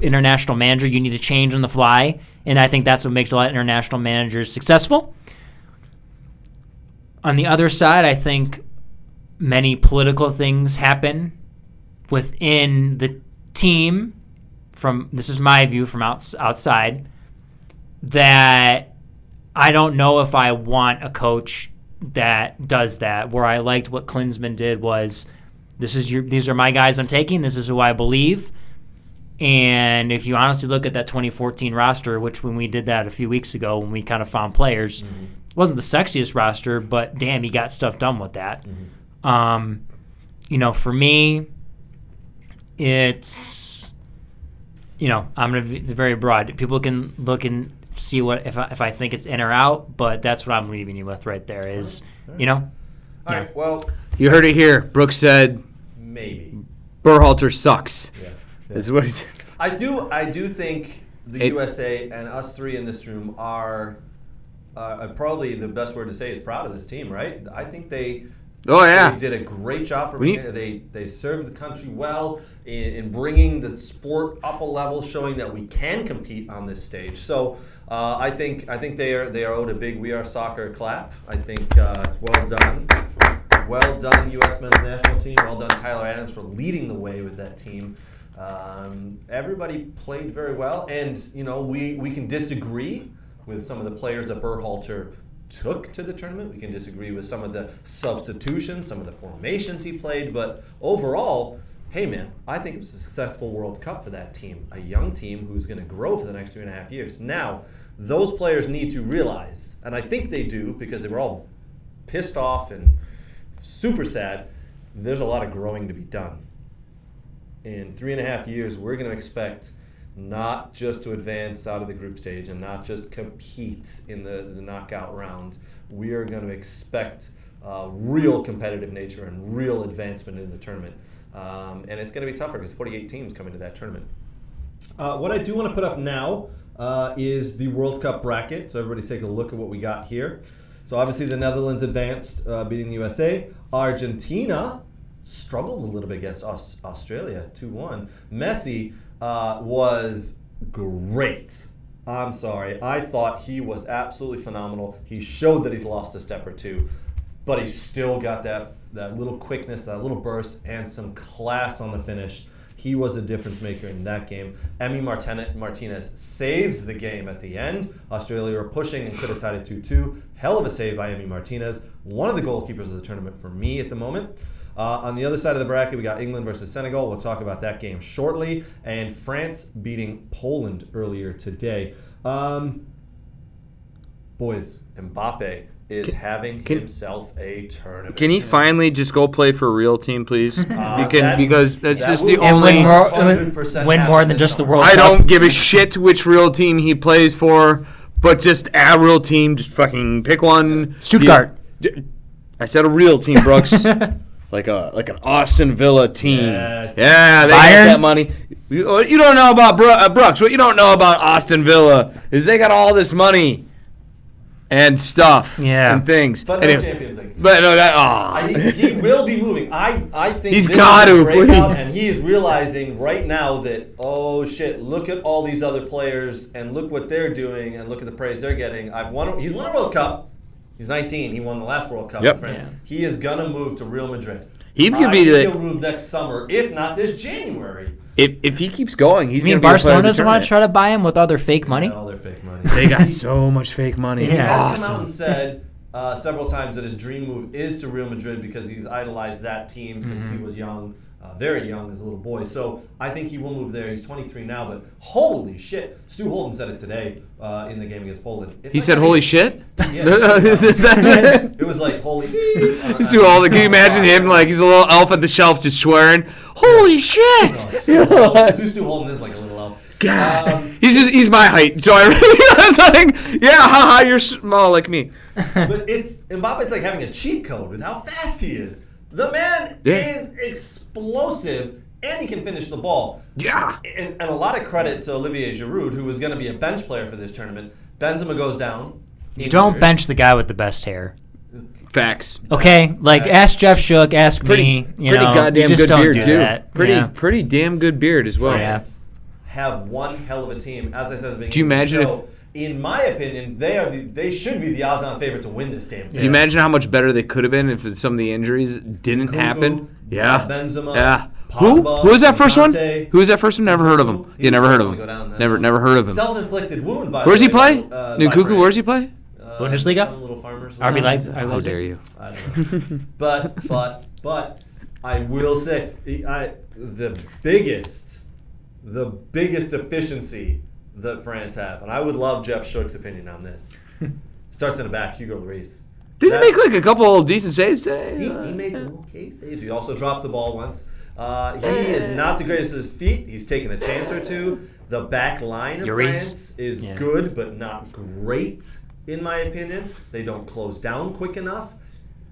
international manager, you need to change on the fly. And I think that's what makes a lot of international managers successful. On the other side, I think many political things happen within the team, this is my view from outside, that I don't know if I want a coach that does that. Where I liked what Klinsmann did was, these are my guys I'm taking, this is who I believe. And if you honestly look at that 2014 roster, which when we did that a few weeks ago, when we kind of found players, it wasn't the sexiest roster, but damn, he got stuff done with that. For me, it's, I'm going to be very broad. People can look and see what if I think it's in or out, but that's what I'm leaving you with right there is, All right, well. You heard it here. Brooks said maybe. Berhalter sucks. Yeah. That's what he said. I do think the USA and us three in this room are probably the best word to say is proud of this team, right? I think they did a great job. They served the country well in bringing the sport up a level, showing that we can compete on this stage. So I think they are owed a big We Are Soccer clap. I think it's well done. Well done, U.S. men's national team. Well done, Tyler Adams, for leading the way with that team. Everybody played very well, and we can disagree with some of the players that Berhalter took to the tournament. We can disagree with some of the substitutions, some of the formations he played, but overall, hey man, I think it was a successful World Cup for that team. A young team who's going to grow for the next 3.5 years. Now, those players need to realize, and I think they do because they were all pissed off and super sad, there's a lot of growing to be done. In 3.5 years, we're going to expect not just to advance out of the group stage and not just compete in the knockout round. We are going to expect real competitive nature and real advancement in the tournament. And it's going to be tougher because 48 teams come into that tournament. What I do want to put up now is the World Cup bracket. So everybody take a look at what we got here. So obviously the Netherlands advanced, beating the USA. Argentina struggled a little bit against Australia, 2-1. Messi was great. I'm sorry. I thought he was absolutely phenomenal. He showed that he's lost a step or two, but he's still got that little quickness, that little burst, and some class on the finish. He was a difference maker in that game. Emi Martinez saves the game at the end. Australia were pushing and could have tied it 2-2. Hell of a save by Emi Martinez, one of the goalkeepers of the tournament for me at the moment. On the other side of the bracket, we got England versus Senegal. We'll talk about that game shortly. And France beating Poland earlier today. Boys, Mbappe is having himself a tournament. Can he finally just go play for a real team, please? Because that's just the and only... win more than just the World Cup. I don't give a shit which real team he plays for, but just a real team. Just fucking pick one. Stuttgart. I said a real team, Brooks. Like an Austin Villa team. Yes. Yeah, they Bayern? got that money. You don't know about Brooks. What you don't know about Austin Villa is they got all this money and stuff and things. But no Champions League. But no, he will be moving. I think he's this got is a to, breakout, please. and he is realizing right now that, oh shit, look at all these other players and look what they're doing and look at the praise they're getting. He's won a World Cup. He's 19. He won the last World Cup with France. Yeah. He is gonna move to Real Madrid. He'll move next summer, if not this January. If he keeps going, he's going to be Barcelona doesn't want to try to buy him with all their fake money? Yeah, all their fake money. They got so much fake money. It's awesome. Has said several times that his dream move is to Real Madrid because he's idolized that team since he was young. Very young as a little boy. So I think he will move there. He's 23 now, but holy shit. Stu Holden said it today in the game against Poland. He said holy shit? Yeah. It was like holy Stu Holden, can you imagine him like he's a little elf at the shelf just swearing, holy shit! Stu Holden is like a little elf. God. He's my height, so I was like, yeah, haha, you're small like me. But Mbappe's like having a cheat code with how fast he is. The man is explosive, and he can finish the ball. Yeah. And a lot of credit to Olivier Giroud, who was going to be a bench player for this tournament. Benzema goes down. You don't bench the guy with the best hair. Facts. Okay, ask Jeff Shook, ask me. Pretty goddamn good beard, too. That. Pretty damn good beard as well. Yeah. Have one hell of a team. As I said at the beginning, do you imagine of the show, in my opinion, they should be the odds-on favorite to win this damn thing. Do you imagine how much better they could have been if some of the injuries didn't happen? Yeah. Benzema. Yeah. Pogba, Who was that first one? Conte. Who was that first one? Never heard of him. Yeah, never heard of him. Never heard of him. Self-inflicted wound. By where's the he play? way, Nkunku. Where's he play? Bundesliga. Little farmers. RB Leipzig. How dare you? I don't know. But I will say the biggest deficiency that France have, and I would love Jeff Shook's opinion on this. Starts in the back, Hugo Lloris. Didn't he make like a couple decent saves today? He made some okay saves. He also dropped the ball once. He is not the greatest with his feet. He's taken a chance or two. The back line of France is good, but not great, in my opinion. They don't close down quick enough.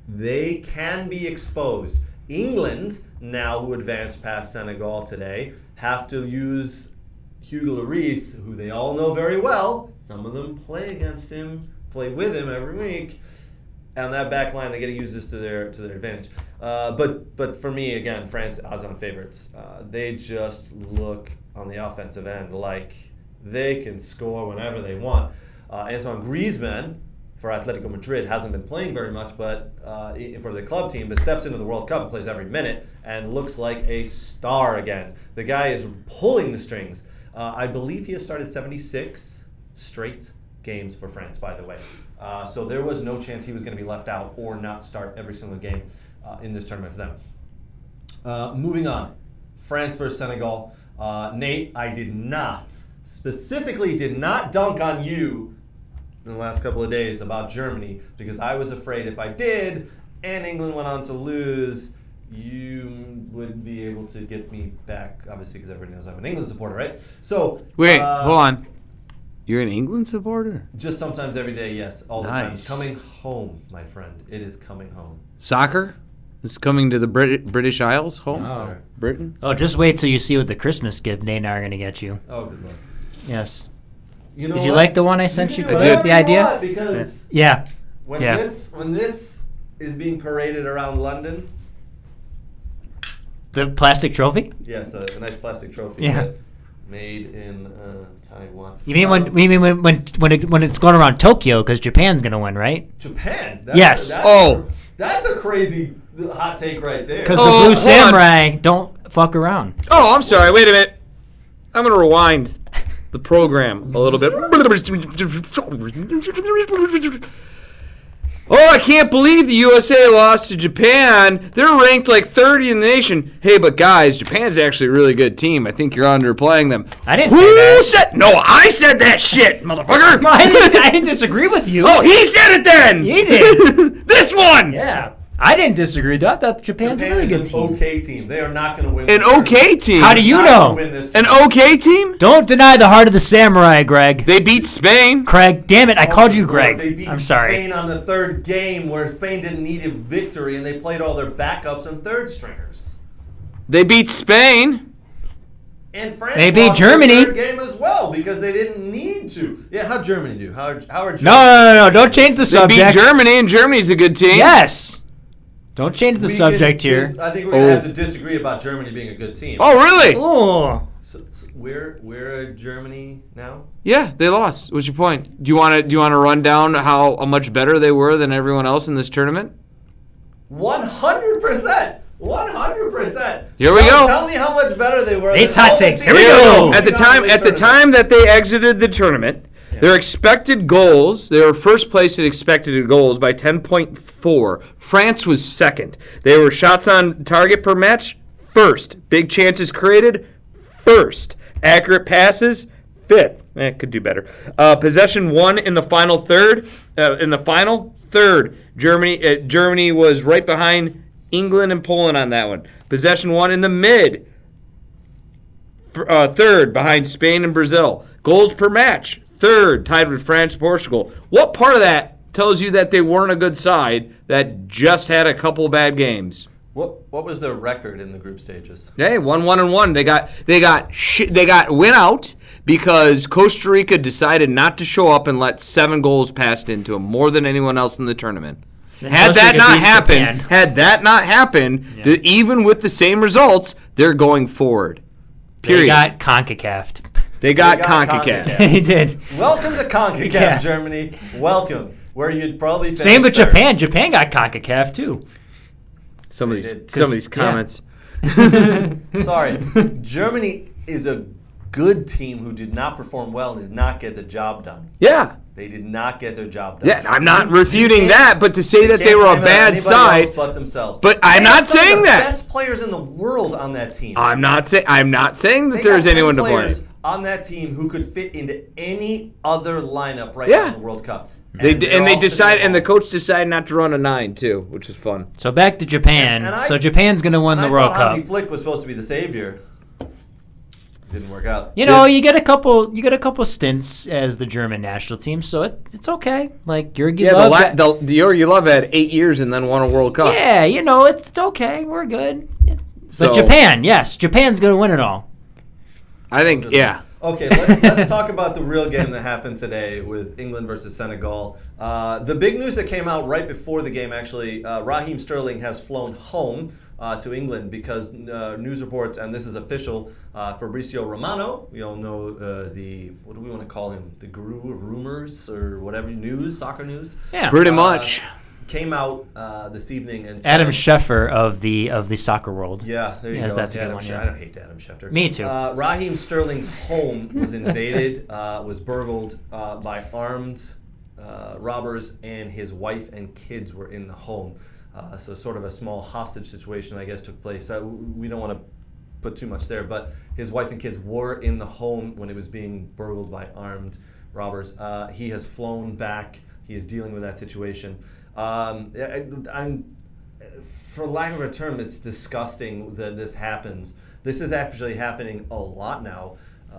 They can be exposed. England, now who advanced past Senegal today, have to use Hugo Lloris, who they all know very well. Some of them play against him, play with him every week. And that back line, they got to use this to their advantage. But for me, again, France odds-on favorites. They just look on the offensive end like they can score whenever they want. Antoine Griezmann for Atletico Madrid, hasn't been playing very much, but for the club team, but steps into the World Cup and plays every minute and looks like a star again. The guy is pulling the strings. I believe he has started 76 straight games for France, by the way. So there was no chance he was going to be left out or not start every single game in this tournament for them. Moving on, France versus Senegal. Nate, I specifically did not dunk on you in the last couple of days about Germany because I was afraid if I did and England went on to lose, you wouldn't be able to get me back, obviously, because everybody knows I'm an England supporter, right? So wait, hold on. You're an England supporter? Just sometimes every day, yes, all the time. Nice. Coming home, my friend. It is coming home. Soccer? It's coming to the British Isles, home? Oh. Britain? Oh, just wait till you see what the Christmas gift Nate and I are going to get you. Oh, good luck. Yes. You know Did you what? like the one I sent you can to do whatever the you idea? want, because Yeah. when Yeah. this is being paraded around London, The plastic trophy? yes, a nice plastic trophy Yeah. made in Taiwan. You mean when it's going around Tokyo because Japan's going to win, right? Japan? Yes. That's a crazy hot take right there. Because Oh, the Blue hold on. Samurai don't fuck around. Oh, I'm sorry. Wait a minute. I'm going to rewind the program a little bit. Oh, I can't believe the USA lost to Japan. They're ranked like 30 in the nation. Hey, but guys, Japan's actually a really good team. I think you're underplaying them. I didn't Who say that. said? No, I said that shit, motherfucker. I didn't disagree with you. Oh, he said it then. He did. This one. Yeah. I didn't disagree with that. I thought Japan's Japan a really good is team. an okay team. They are not going to win. An this okay tournament. team. How do you Not know? gonna win this An tournament. okay team? Don't deny the heart of the samurai, Greg. They beat Spain. Craig, damn it, I called you Greg. They beat I'm sorry. Spain on the third game where Spain didn't need a victory and they played all their backups and third stringers. They beat Spain. And France They beat lost their Germany. third game as well because they didn't need to. Yeah, how'd Germany do? How are Germany? No, don't change the They subject. beat Germany, and Germany's a good team. Yes. Don't change the We subject can here. I think we're going to have to disagree about Germany being a good team. Oh, really? Oh. So we're Germany now? Yeah, they lost. What's your point? Do you want to run down how much better they were than everyone else in this tournament? 100%. 100%. Here we go. Tell me how much better they were. It's than hot all the takes. teams Here we that go. we At the beat on time, this at the tournament. time that they exited the tournament, their expected goals, they were first place in expected goals by 10.4. France was second. They were shots on target per match, first. Big chances created, first. Accurate passes, fifth. Could do better. Possession won in the final third. Germany was right behind England and Poland on that one. Possession won in the mid. Third behind Spain and Brazil. Goals per match, third, tied with France and Portugal. What part of that tells you that they weren't a good side that just had a couple bad games? What was their record in the group stages? Hey, 1-1-1. They got win out because Costa Rica decided not to show up and let 7 goals passed into them, more than anyone else in the tournament. Had Costa that Rica not happened, even with the same results, they're going forward. Period. They got CONCACAF. They got CONCACAF. CONCACAF. He did. Welcome to CONCACAF, Yeah. Germany. Welcome. Where you'd probably finish Same with third. Japan. Japan got CONCACAF too. Some of They these did. some of these Yeah. comments. Sorry. Germany is a good team who did not perform well and did not get the job done. Yeah. They did not get their job done. Yeah, I'm not refuting that, but to say that they Can't were a blame it on bad anybody side, else but themselves. but I'm They not have some of saying the that. Best players in the world on that team. I'm not saying that They there's got 10 anyone to players blame. on that team who could fit into any other lineup right Yeah. now in the World Cup. They they're all decide, sitting and the at home. coach decided not to run a 9 too, which is fun. So back to Japan. And I- So Japan's gonna win And the I World thought Cup. Hansi Flick was supposed to be the savior. Didn't work out. You know, you get a couple stints as the German national team, so it's okay. Like Jurgen Yeah, Löw. the Jorgi Love had 8 years and then won a World Cup. Yeah, you know, it's okay. We're good. So- But Japan, yes, Japan's gonna win it all. I think, yeah. Okay, let's talk about the real game that happened today with England versus Senegal. The big news that came out right before the game, actually, Raheem Sterling has flown home to England because news reports, and this is official, Fabrizio Romano, we all know what do we want to call him, the guru of rumors or whatever, soccer news? Yeah. Pretty much. Came out this evening and Adam Schefter of the soccer world. Yeah, there you yes, go. that's a good one. Yeah. I don't hate Adam Schefter. Me too. Raheem Sterling's home was invaded, was burgled by armed robbers, and his wife and kids were in the home. So sort of a small hostage situation, I guess, took place. We don't want to put too much there, but his wife and kids were in the home when it was being burgled by armed robbers. He has flown back. He is dealing with that situation. I'm, for lack of a term, it's disgusting that this happens. This is actually happening a lot now.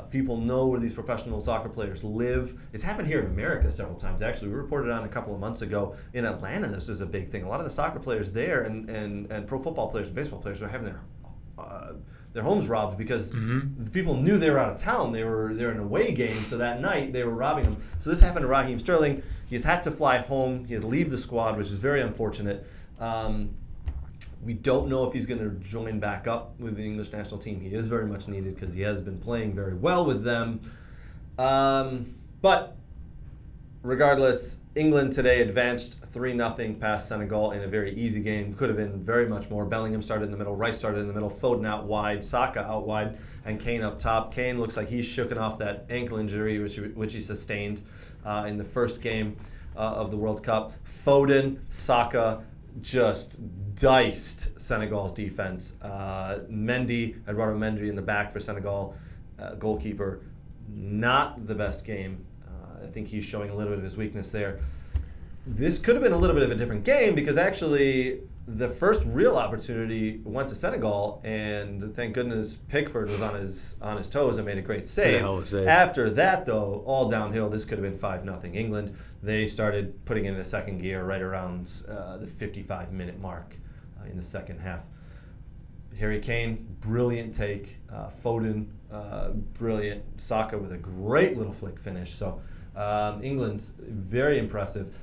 People know where these professional soccer players live. It's happened here in America several times. Actually, we reported on a couple of months ago in Atlanta. This is a big thing. A lot of the soccer players there and pro football players and baseball players were having their homes robbed because the people knew they were out of town. They were in an away game, so that night they were robbing them. So this happened to Raheem Sterling. He has had to fly home. He had to leave the squad, which is very unfortunate. We don't know if he's going to join back up with the English national team. He is very much needed because he has been playing very well with them. But regardless, England today advanced 3-0 past Senegal in a very easy game. Could have been very much more. Bellingham started in the middle, Rice started in the middle, Foden out wide, Saka out wide, and Kane up top. Kane looks like he's shooken off that ankle injury which he sustained in the first game of the World Cup. Foden, Saka just diced Senegal's defense. Eduardo Mendy in the back for Senegal, goalkeeper. Not the best game. I think he's showing a little bit of his weakness there. This could have been a little bit of a different game because actually the first real opportunity went to Senegal, and thank goodness Pickford was on his toes and made a great save. After that, though, all downhill. This could have been 5-0 England. They started putting it in a second gear right around the 55-minute mark in the second half. Harry Kane, brilliant take. Foden, brilliant. Saka with a great little flick finish. So England's very impressive.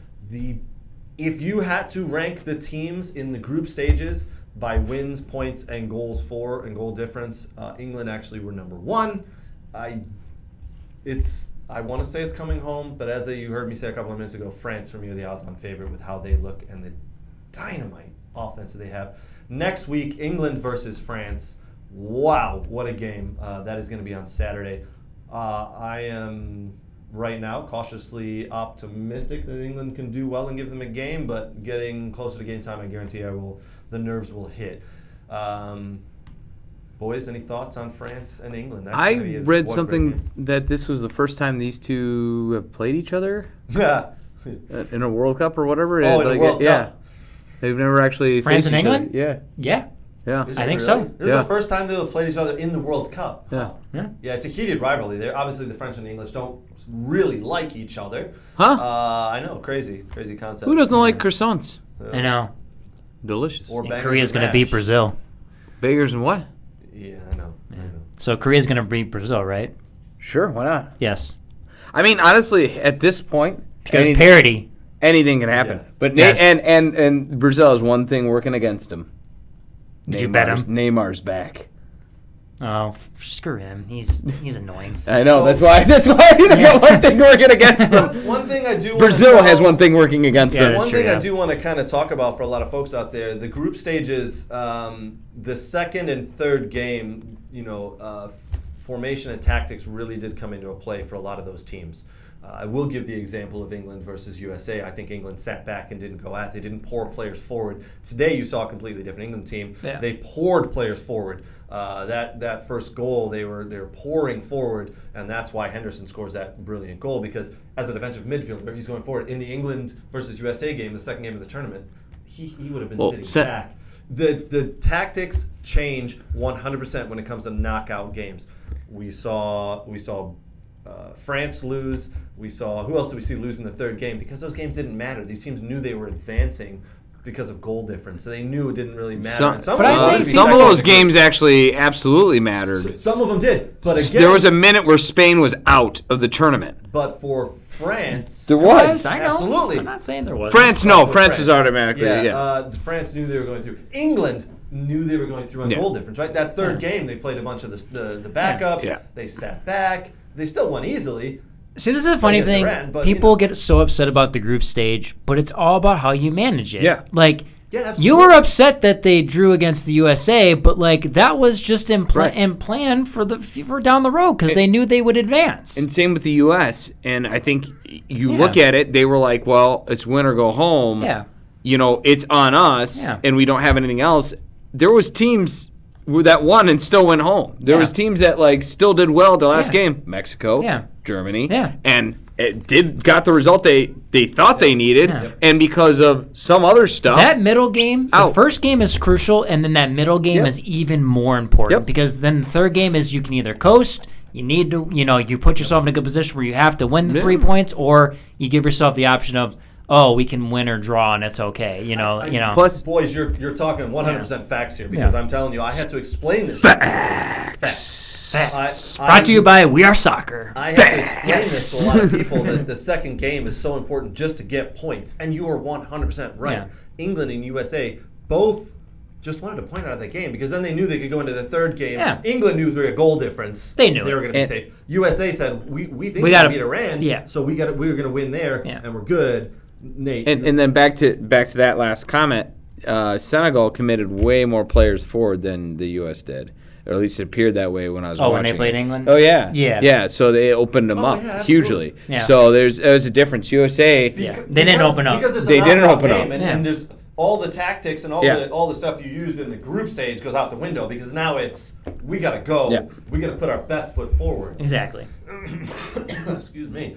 If you had to rank the teams in the group stages by wins, points, and goals for and goal difference, England actually were number one. I want to say it's coming home, but as you heard me say a couple of minutes ago, France for me are the odds-on favorite with how they look and the dynamite offense that they have. Next week, England versus France. Wow, what a game. That is going to be on Saturday. I am right now cautiously optimistic that England can do well and give them a game, but getting closer to game time, I guarantee the nerves will hit. Boys, any thoughts on France and England? I read something that this was the first time these two have played each other in a World Cup or whatever. Oh, in a World Cup. They've never actually France faced and each England? other. Yeah. I think so. This is the first time they'll have played each other in the World Cup. Yeah. Yeah, it's a heated rivalry. Obviously, the French and the English don't really like each other. Huh? I know, crazy concept. Who doesn't like croissants? I know. Delicious. Or Korea's going to beat Brazil. Beggars and what? Yeah, I know. So Korea's going to beat Brazil, right? Sure, why not? Yes. I mean, honestly, at this point, because parity, anything can happen. Yeah. But and Brazil has one thing working against him. Did you bet him? Neymar's back. Oh, screw him. He's annoying. I know. That's why he got one thing working against them. One thing I do. Brazil has one thing working against them. One thing I do want to kind of talk about for a lot of folks out there: the group stages, the second and third game, formation and tactics really did come into a play for a lot of those teams. I will give the example of England versus USA. I think England sat back and didn't go at. They didn't pour players forward. Today, you saw a completely different England team. Yeah. They poured players forward. That first goal, they were pouring forward, and that's why Henderson scores that brilliant goal. Because as a defensive midfielder, he's going forward. In the England versus USA game, the second game of the tournament, he would have been sitting back. The tactics change 100% when it comes to knockout games. We saw France lose. We saw, who else did we see lose in the third game? Because those games didn't matter. These teams knew they were advancing because of goal difference, so they knew it didn't really matter. Some of those games actually absolutely mattered. Some of them did, but again, there was a minute where Spain was out of the tournament. But for France, there was. I know. Absolutely. I'm not saying there was. France was automatically. France knew they were going through. England knew they were going through on goal difference, right? That third game, they played a bunch of the backups. Yeah. They sat back. They still won easily. See, this is a funny thing. People get so upset about the group stage, but it's all about how you manage it. Yeah. Like, Yeah, you were upset that they drew against the USA, but like that was just in plan for down the road because they knew they would advance. And same with the U.S. And I think you look at it, they were like, well, it's win or go home. Yeah. You know, it's on us, and we don't have anything else. There was teams that won and still went home. There was teams that like still did well the last game. Mexico, Germany, and it got the result they thought they needed, and because of some other stuff. That middle game, the first game is crucial, and then that middle game is even more important because then the third game is you can either coast, you need to, you put yourself in a good position where you have to win the 3 points, or you give yourself the option of, we can win or draw and it's okay. Plus, boys, you're talking 100% facts here because I'm telling you, I had to explain this. Facts. Brought to you by We Are Soccer. I have to explain this to a lot of people that the second game is so important just to get points, and you are 100% right. Yeah. England and USA both just wanted to point out of that game because then they knew they could go into the third game. Yeah. England knew through a goal difference. They knew they were going to be safe. USA said we think we gotta beat Iran, so we were going to win there, and we're good. Nate, and then back to that last comment, Senegal committed way more players forward than the U.S. did. Or at least it appeared that way when I was watching. When they played England? Oh, yeah. Yeah. So they opened them up hugely. Yeah. So there's a difference. USA, they didn't open up. Because it's they didn't open game, up. And there's all the tactics and all the stuff you used in the group stage goes out the window because now it's we got to go. Yeah. We got to put our best foot forward. Exactly. Excuse me.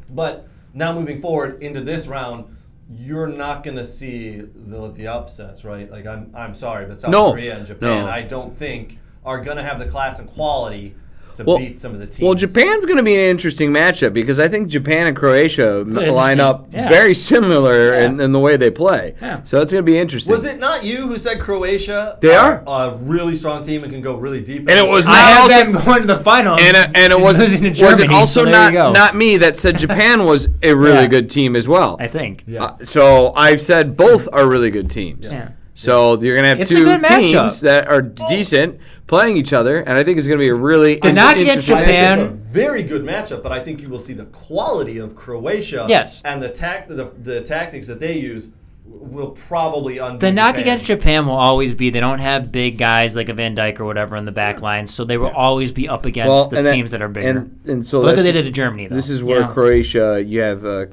But now moving forward into this round, you're not going to see the upsets, right? Like I'm sorry, but South Korea and Japan, I don't think are going to have the class and quality to beat some of the teams. Well, Japan's going to be an interesting matchup because I think Japan and Croatia line up very similar in the way they play. Yeah. So it's going to be interesting. Was it not you who said Croatia are a really strong team and can go really deep? And it was not I had them going to the final. And it wasn't Germany, was it also so not me that said Japan was a really good team as well. I think. Yes. So I've said both are really good teams. Yeah. So you're going to have two teams that are decent playing each other, and I think it's going to be a really interesting Japan. It's a very good matchup, but I think you will see the quality of Croatia and the tactics that they use will probably undo The knock Japan. against Japan will always be they don't have big guys like a Van Dijk or whatever in the back line, so they will always be up against teams that are bigger. And so look what they did to Germany, though. This is where Croatia, you have the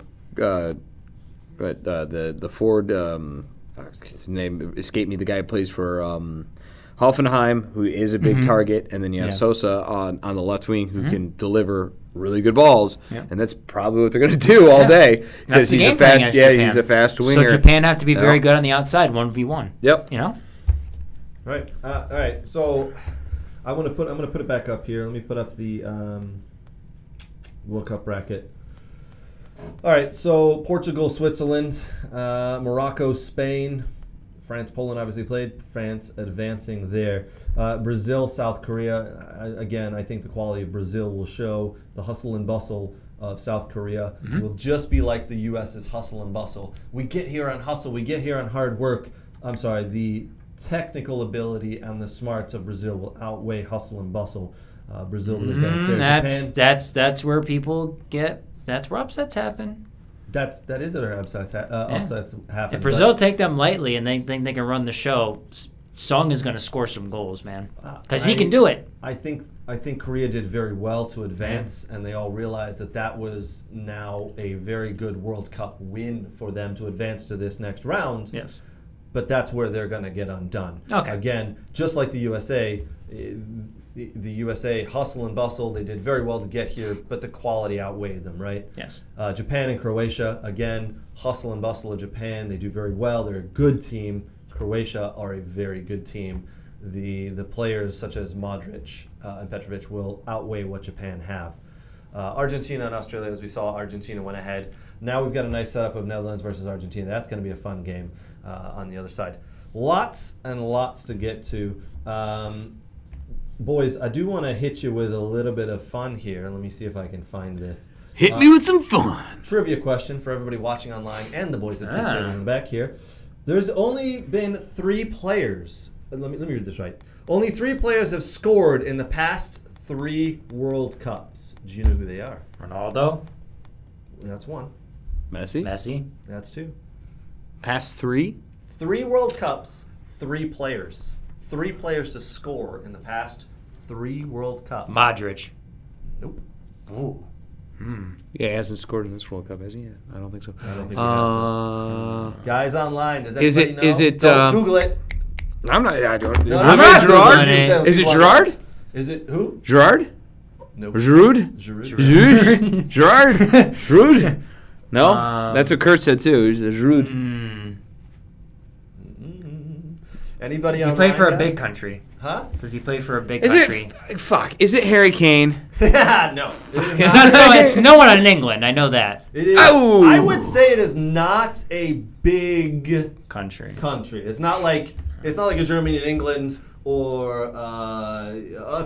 forward, his name escaped me, the guy who plays for Hoffenheim, who is a big target, and then you have Sosa on the left wing who can deliver really good balls, and that's probably what they're going to do all day because he's a fast, he's a fast winger. So Japan have to be very good on the outside, 1v1. Yep. Right. All right. So I'm going to put it back up here. Let me put up the World Cup bracket. All right. So Portugal, Switzerland, Morocco, Spain. France, Poland obviously played. France advancing there. Brazil, South Korea. Again, I think the quality of Brazil will show. The hustle and bustle of South Korea will just be like the U.S.'s hustle and bustle. We get here on hustle. We get here on hard work. I'm sorry. The technical ability and the smarts of Brazil will outweigh hustle and bustle. Brazil to advance there. That's where people get. That's where upsets happen. That is where upsets happen. If Brazil take them lightly and they think they can run the show, Song is going to score some goals, man, because he can do it. I think Korea did very well to advance, and they all realized that was now a very good World Cup win for them to advance to this next round. Yes. But that's where they're going to get undone. Okay. Again, just like the USA, the USA hustle and bustle, they did very well to get here, but the quality outweighed them, right? Yes. Japan and Croatia, again, hustle and bustle of Japan, they do very well. They're a good team. Croatia are a very good team. The players such as Modric and Petrovic will outweigh what Japan have. Argentina and Australia, as we saw, Argentina went ahead. Now we've got a nice setup of Netherlands versus Argentina. That's going to be a fun game on the other side. Lots and lots to get to. Boys, I do want to hit you with a little bit of fun here. Let me see if I can find this. Hit me with some fun. Trivia question for everybody watching online and the boys that are sitting in the back here. There's only been 3 players. Let me read this right. Only 3 players have scored in the past 3 World Cups. Do you know who they are? Ronaldo. That's 1. Messi. That's 2. Past 3? 3 World Cups, 3 players. 3 players to score in the past 3 World Cups. Modric. Nope. Ooh. Yeah, he hasn't scored in this World Cup, has he? Yeah, I don't think so. I don't think he has. Guys online, does Is anybody it- know? is it, Don't Google it. I'm not. I don't. No, I'm no, not no, Gerard. no, no, no, Is it no. Gerard? Is it who? Gerard? Nope. Giroud? Giroud. Gerard? Giroud? No, Um, that's what Kurt said too. He's a Giroud. Anybody Does he online? play for a guys? big country? Huh? Does he play for a big Is country? it? Fuck. Is it Harry Kane? No. It's not so. It's no one in England. I know that It is. Oh. I would say it is not a big country. country. It's not like a Germany and England or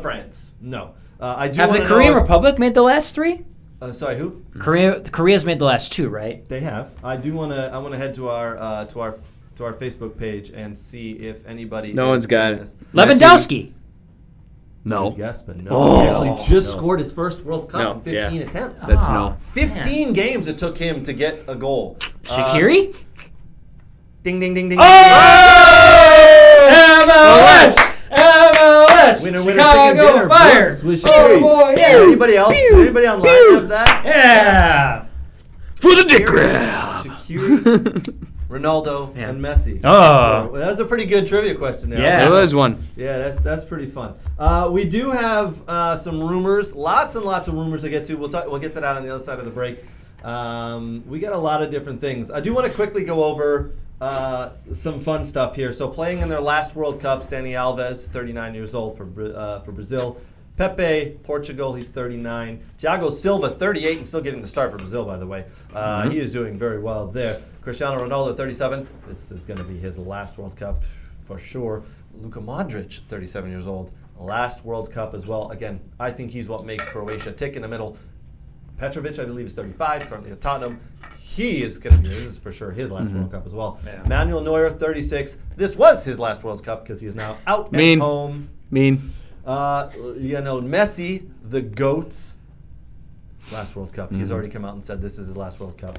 France. No. I do Have the wanna Korean know- Republic made the last 3? Sorry, who? Korea's made the last 2, right? They have. I want to head to our Facebook page and see if anybody. No one's got it. this. Lewandowski. No. Yes, but no. Oh. He actually just scored his first World Cup No, in 15 yeah. attempts. That's Oh, no. 15 games it took him to get a goal. Shaqiri? Ding, ding, ding, ding. MLS! MLS! Winner, winner, Chicago chicken dinner. Fire! Brooks with Oh, Shaqiri. boy, yeah. Anybody else? Anybody online have that? Yeah! For the dick grab. Shaqiri, Ronaldo, Yeah. and Messi. Oh. Well, that was a pretty good trivia question there. Yeah. There was one. Yeah, that's pretty fun. We do have some rumors, lots and lots of rumors to get to. We'll get to that on the other side of the break. We got a lot of different things. I do want to quickly go over some fun stuff here. So playing in their last World Cups, Dani Alves, 39 years old for Brazil. Pepe, Portugal, he's 39. Thiago Silva, 38, and still getting the start for Brazil, by the way. He is doing very well there. Cristiano Ronaldo, 37. This is going to be his last World Cup for sure. Luka Modric, 37 years old. Last World Cup as well. Again, I think he's what makes Croatia tick in the middle. Petrovic, I believe, is 35, currently at Tottenham. He is going to be, this is for sure his last World Cup as well. Yeah. Manuel Neuer, 36. This was his last World Cup because he is now out Mean. at home. Lionel Messi, the GOAT. Last World Cup. He's already come out and said this is his last World Cup.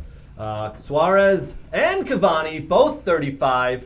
Suarez and Cavani, both 35,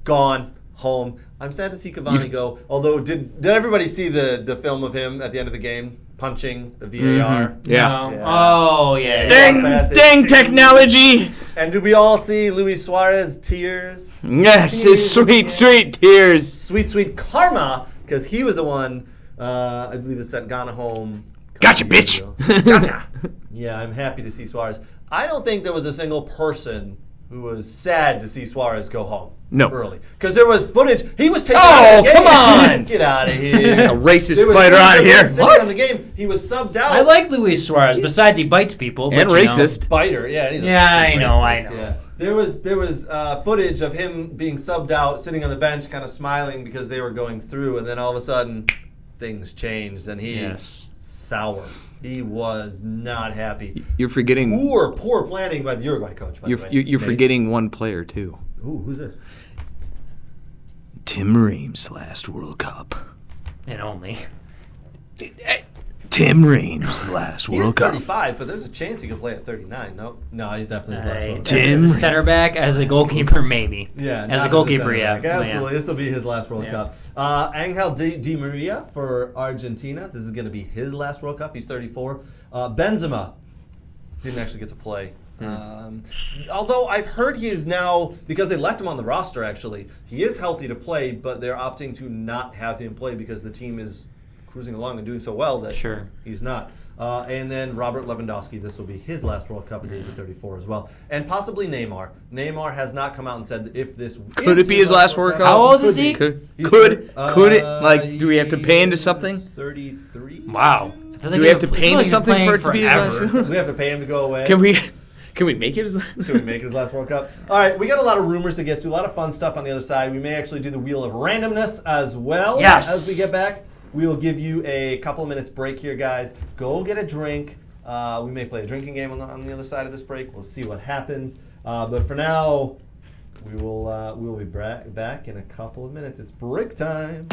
gone home. I'm sad to see Cavani go. Although, did everybody see the film of him at the end of the game punching the VAR? Yeah. No. Yeah. Oh, yeah. Dang technology. And did we all see Luis Suarez tears? Yes, his sweet tears. Sweet, sweet karma, because he was the one, I believe, that sent Ghana home. Gotcha, bitch. Gotcha. Yeah, I'm happy to see Suarez. I don't think there was a single person who was sad to see Suarez go home early. Because there was footage. He was taken out of the game. come on. Get out of here. A racist There was fighter out of here. footage of him sitting on the game. He was subbed out. I like Luis Suarez, besides he bites people. And but, you know. racist. Biter, yeah. He's a Yeah, I know, racist, I know. Yeah. There was footage of him being subbed out, sitting on the bench, kind of smiling because they were going through, and then all of a sudden, things changed, and he's sour. He was not happy. You're forgetting. Poor planning by the Uruguay coach. By the way. You're forgetting one player too. Ooh, who's this? Tim Ream's last World Cup. And only. Tim Ream's last He's World Cup. 35, but there's a chance he could play at 39. No, he's definitely his last World Cup. Tim- As a center back, as a goalkeeper, maybe. Yeah, As a not goalkeeper, center yeah. back. Absolutely, this will be his last World Yeah. Cup. Angel Di Maria for Argentina. This is going to be his last World Cup. He's 34. Benzema didn't actually get to play. Although I've heard he is now, because they left him on the roster actually, he is healthy to play, but they're opting to not have him play because the team is cruising along and doing so well that he's not. And then Robert Lewandowski, this will be his last World Cup at the age of 34 as well. And possibly Neymar. Neymar has not come out and said if this Could it be his last World Cup? How old is he? Could He's it? thir- Like, do we have to pay into something? 33. Wow. Do we have to pay into something for it to be his last? We have to pay him to go away. Can we make it his last? Can we make it his last World Cup? All right, we got a lot of rumors to get to, a lot of fun stuff on the other side. We may actually do the wheel of randomness as well. Yes. As we get back, we will give you a couple of minutes break here, guys. Go get a drink. We may play a drinking game on the other side of this break. We'll see what happens. But for now, We'll be back in a couple of minutes. It's break time.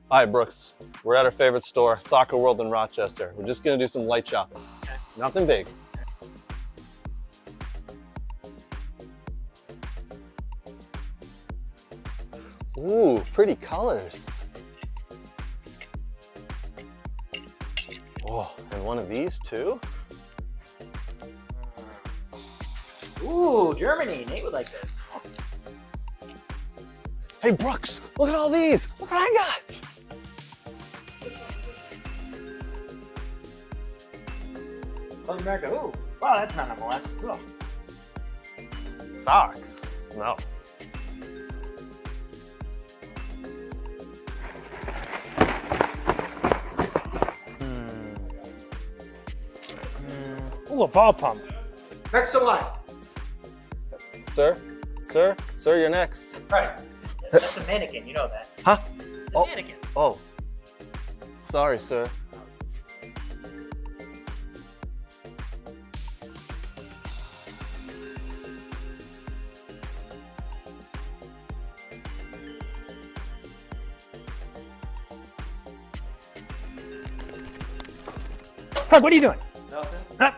All right, Brooks. We're at our favorite store, Soccer World in Rochester. We're just gonna do some light shopping. Okay. Nothing big. Ooh, pretty colors. Oh, and one of these too? Ooh, Germany. Nate would like this. Hey, Brooks, look at all these. Look what I got. South America. Ooh. Wow, that's not MLS. Cool. Socks? No. Ooh, a ball pump. Next to line. Sir, you're next. Right. That's a mannequin. You know that. Huh? It's a mannequin. Oh. Sorry, sir. Craig, what are you doing? Nothing. Huh?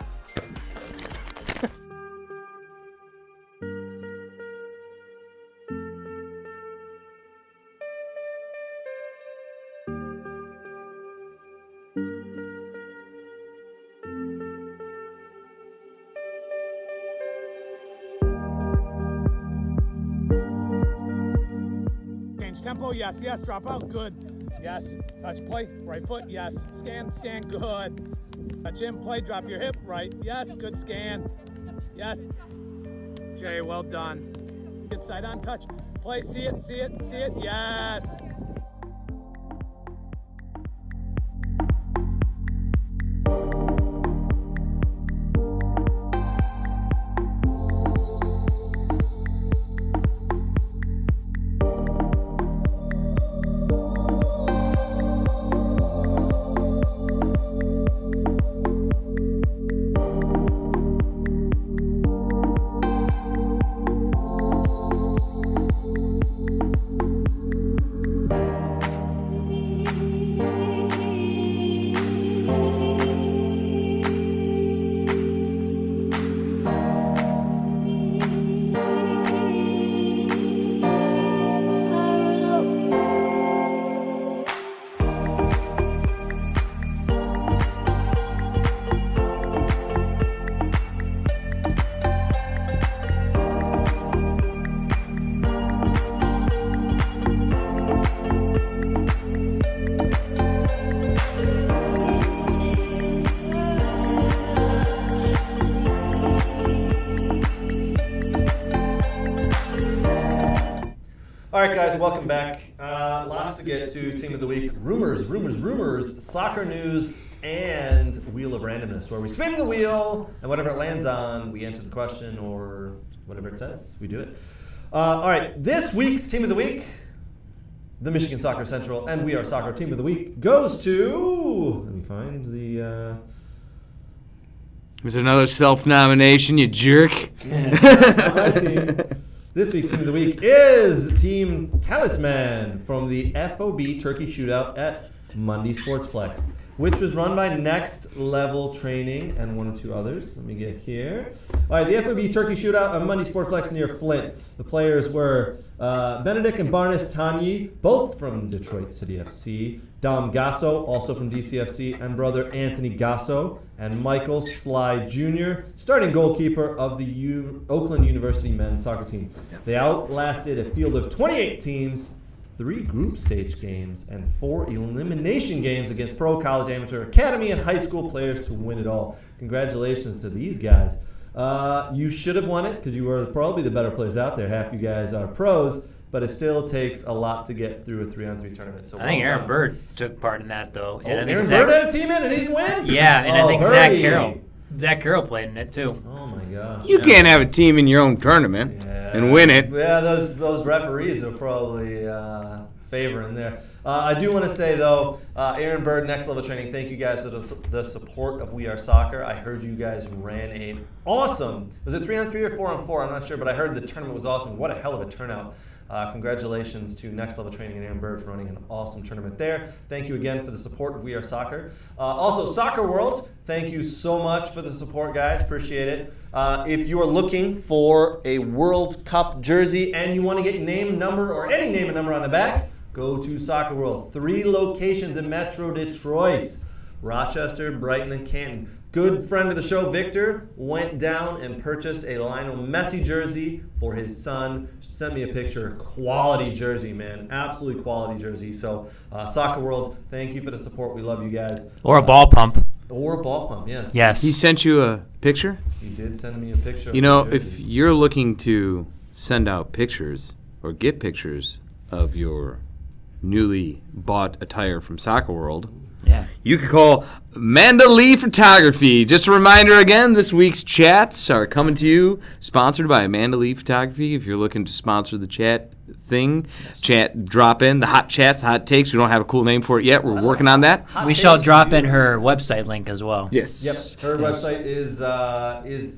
Change tempo, yes, drop out, good. Yes, touch play, right foot, yes. Scan, good. Touch in, play, drop your hip, right, yes, good scan. Yes. Jay, well done. Good side on touch. Play, see it, yes. All right, guys, welcome back. Lots to get to. Team of the week, rumors, soccer news, and wheel of randomness, where we spin the wheel, and whatever it lands on, we answer the question, or whatever it says, we do it. All right, this week's team of the week, the Michigan Soccer Central and We Are Soccer team of the week goes to. Let me find the. There's another self-nomination, you jerk. My team. This week's team of the week is Team Talisman from the FOB Turkey Shootout at Monday Sportsplex, which was run by Next Level Training and one or two others. Let me get here. All right, the FOB Turkey Shootout at Monday Sportsplex near Flint. The players were Benedict and Barnes Tanyi, both from Detroit City FC, Dom Gasso, also from DCFC, and brother Anthony Gasso, and Michael Sly Jr., starting goalkeeper of the Oakland University men's soccer team. They outlasted a field of 28 teams, 3 group stage games, and 4 elimination games against pro, college, amateur, academy, and high school players to win it all. Congratulations to these guys. You should have won it because you were probably the better players out there. Half you guys are pros, but it still takes a lot to get through a 3-on-3 tournament. So I think Aaron Bird took part in that, though. Oh, Aaron Bird had a team in and he didn't win? Yeah, and I think Birdie. Zach Carroll played in it, too. Oh, my gosh. You can't have a team in your own tournament and win it. Yeah, those referees are probably favoring there. I do want to say, though, Aaron Bird, Next Level Training, thank you guys for the support of We Are Soccer. I heard you guys ran a awesome, was it 3-on-3 or 4-on-4? I'm not sure, but I heard the tournament was awesome. What a hell of a turnout. Congratulations to Next Level Training and Aaron Bird for running an awesome tournament there. Thank you again for the support of We Are Soccer. Also, Soccer World, thank you so much for the support, guys. Appreciate it. If you are looking for a World Cup jersey and you want to get name, number, or any name and number on the back, go to Soccer World. 3 locations in Metro Detroit: Rochester, Brighton, and Canton. Good friend of the show, Victor, went down and purchased a Lionel Messi jersey for his son. Sent me a picture. Quality jersey, man. Absolutely quality jersey. So, Soccer World, thank you for the support. We love you guys. Or a ball pump. Or a ball pump, yes. Yes. He sent you a picture? He did send me a picture. You know, if you're looking to send out pictures or get pictures of your newly bought attire from Soccer World, Yeah. you can call Amanda Lee Photography. Just a reminder again, this week's chats are coming to you, sponsored by Amanda Lee Photography. If you're looking to sponsor the chat thing, chat, drop in the hot chats, hot takes. We don't have a cool name for it yet. We're working on that. We shall drop in her website link as well. Yes. Yep, her website is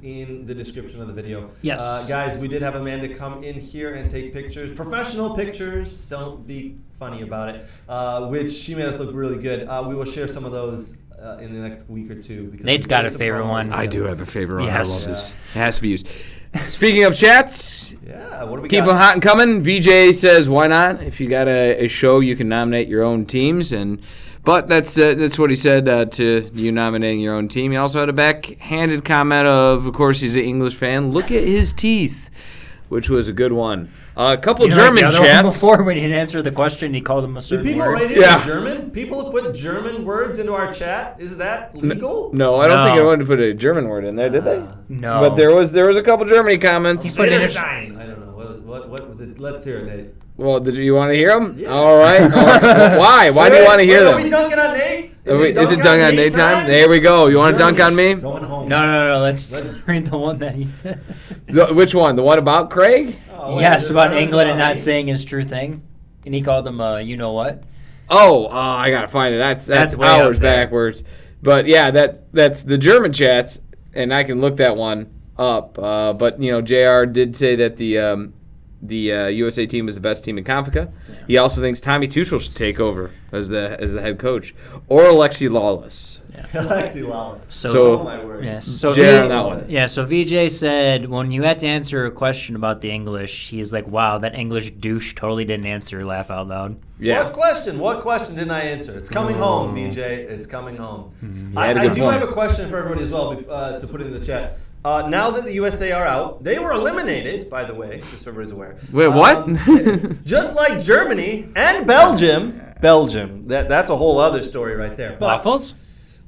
in the description of the video. Yes. Guys, we did have Amanda come in here and take pictures, professional pictures. Don't be funny about it. Which she made us look really good. We will share some of those in the next week or two. Because Nate's got a favorite one. I do have a favorite one. Yes. I love this. It has to be used. Speaking of chats, Yeah, what do we keep them got? hot and coming. VJ says, why not? If you got a show, you can nominate your own teams. But that's what he said to you nominating your own team. He also had a backhanded comment of course, he's an English fan. Look at his teeth, which was a good one. A couple German like the other one chats. before when he didn't answer the question, he called him a Do certain people word. write in German? People have put German words into our chat. Is that legal? No, I don't think No. I wanted to put a German word in there, did they? No. But there was a couple Germany comments. Put in a- I don't know. What let's hear it, Nate. Well, did you want to hear them? Yeah. All right. Why? Why do you want to hear Are them? we dunking on Nate? Is it dunk on Nate time? There we go. You want to dunk on me? Going home. No. Let's read the one that he said. Which one? The one about Craig? Oh, wait, Yes, there's about one England and about not me. saying his true thing. And he called him, you know what? Oh, I gotta find it. That's way hours up there. backwards. But yeah, that's the German chats, and I can look that one up. But Jr. did say that the USA team is the best team in CONCACAF. Yeah. He also thinks Tommy Tuchel should take over as the head coach, or Alexi Lawless. Alexi Lawless. So- oh my word. Yes. So JR on that one. Yeah, so VJ said when you had to answer a question about the English, he's like, wow, that English douche totally didn't answer, laugh out loud. Yeah. What question didn't I answer? It's coming home, VJ. It's coming home. You had a I good do point. have a question for everybody as well to put in the chat. Now that the USA are out, they were eliminated, by the way, just so everybody's aware. Wait, what? Just like Germany and Belgium. That's a whole other story right there. But Waffles?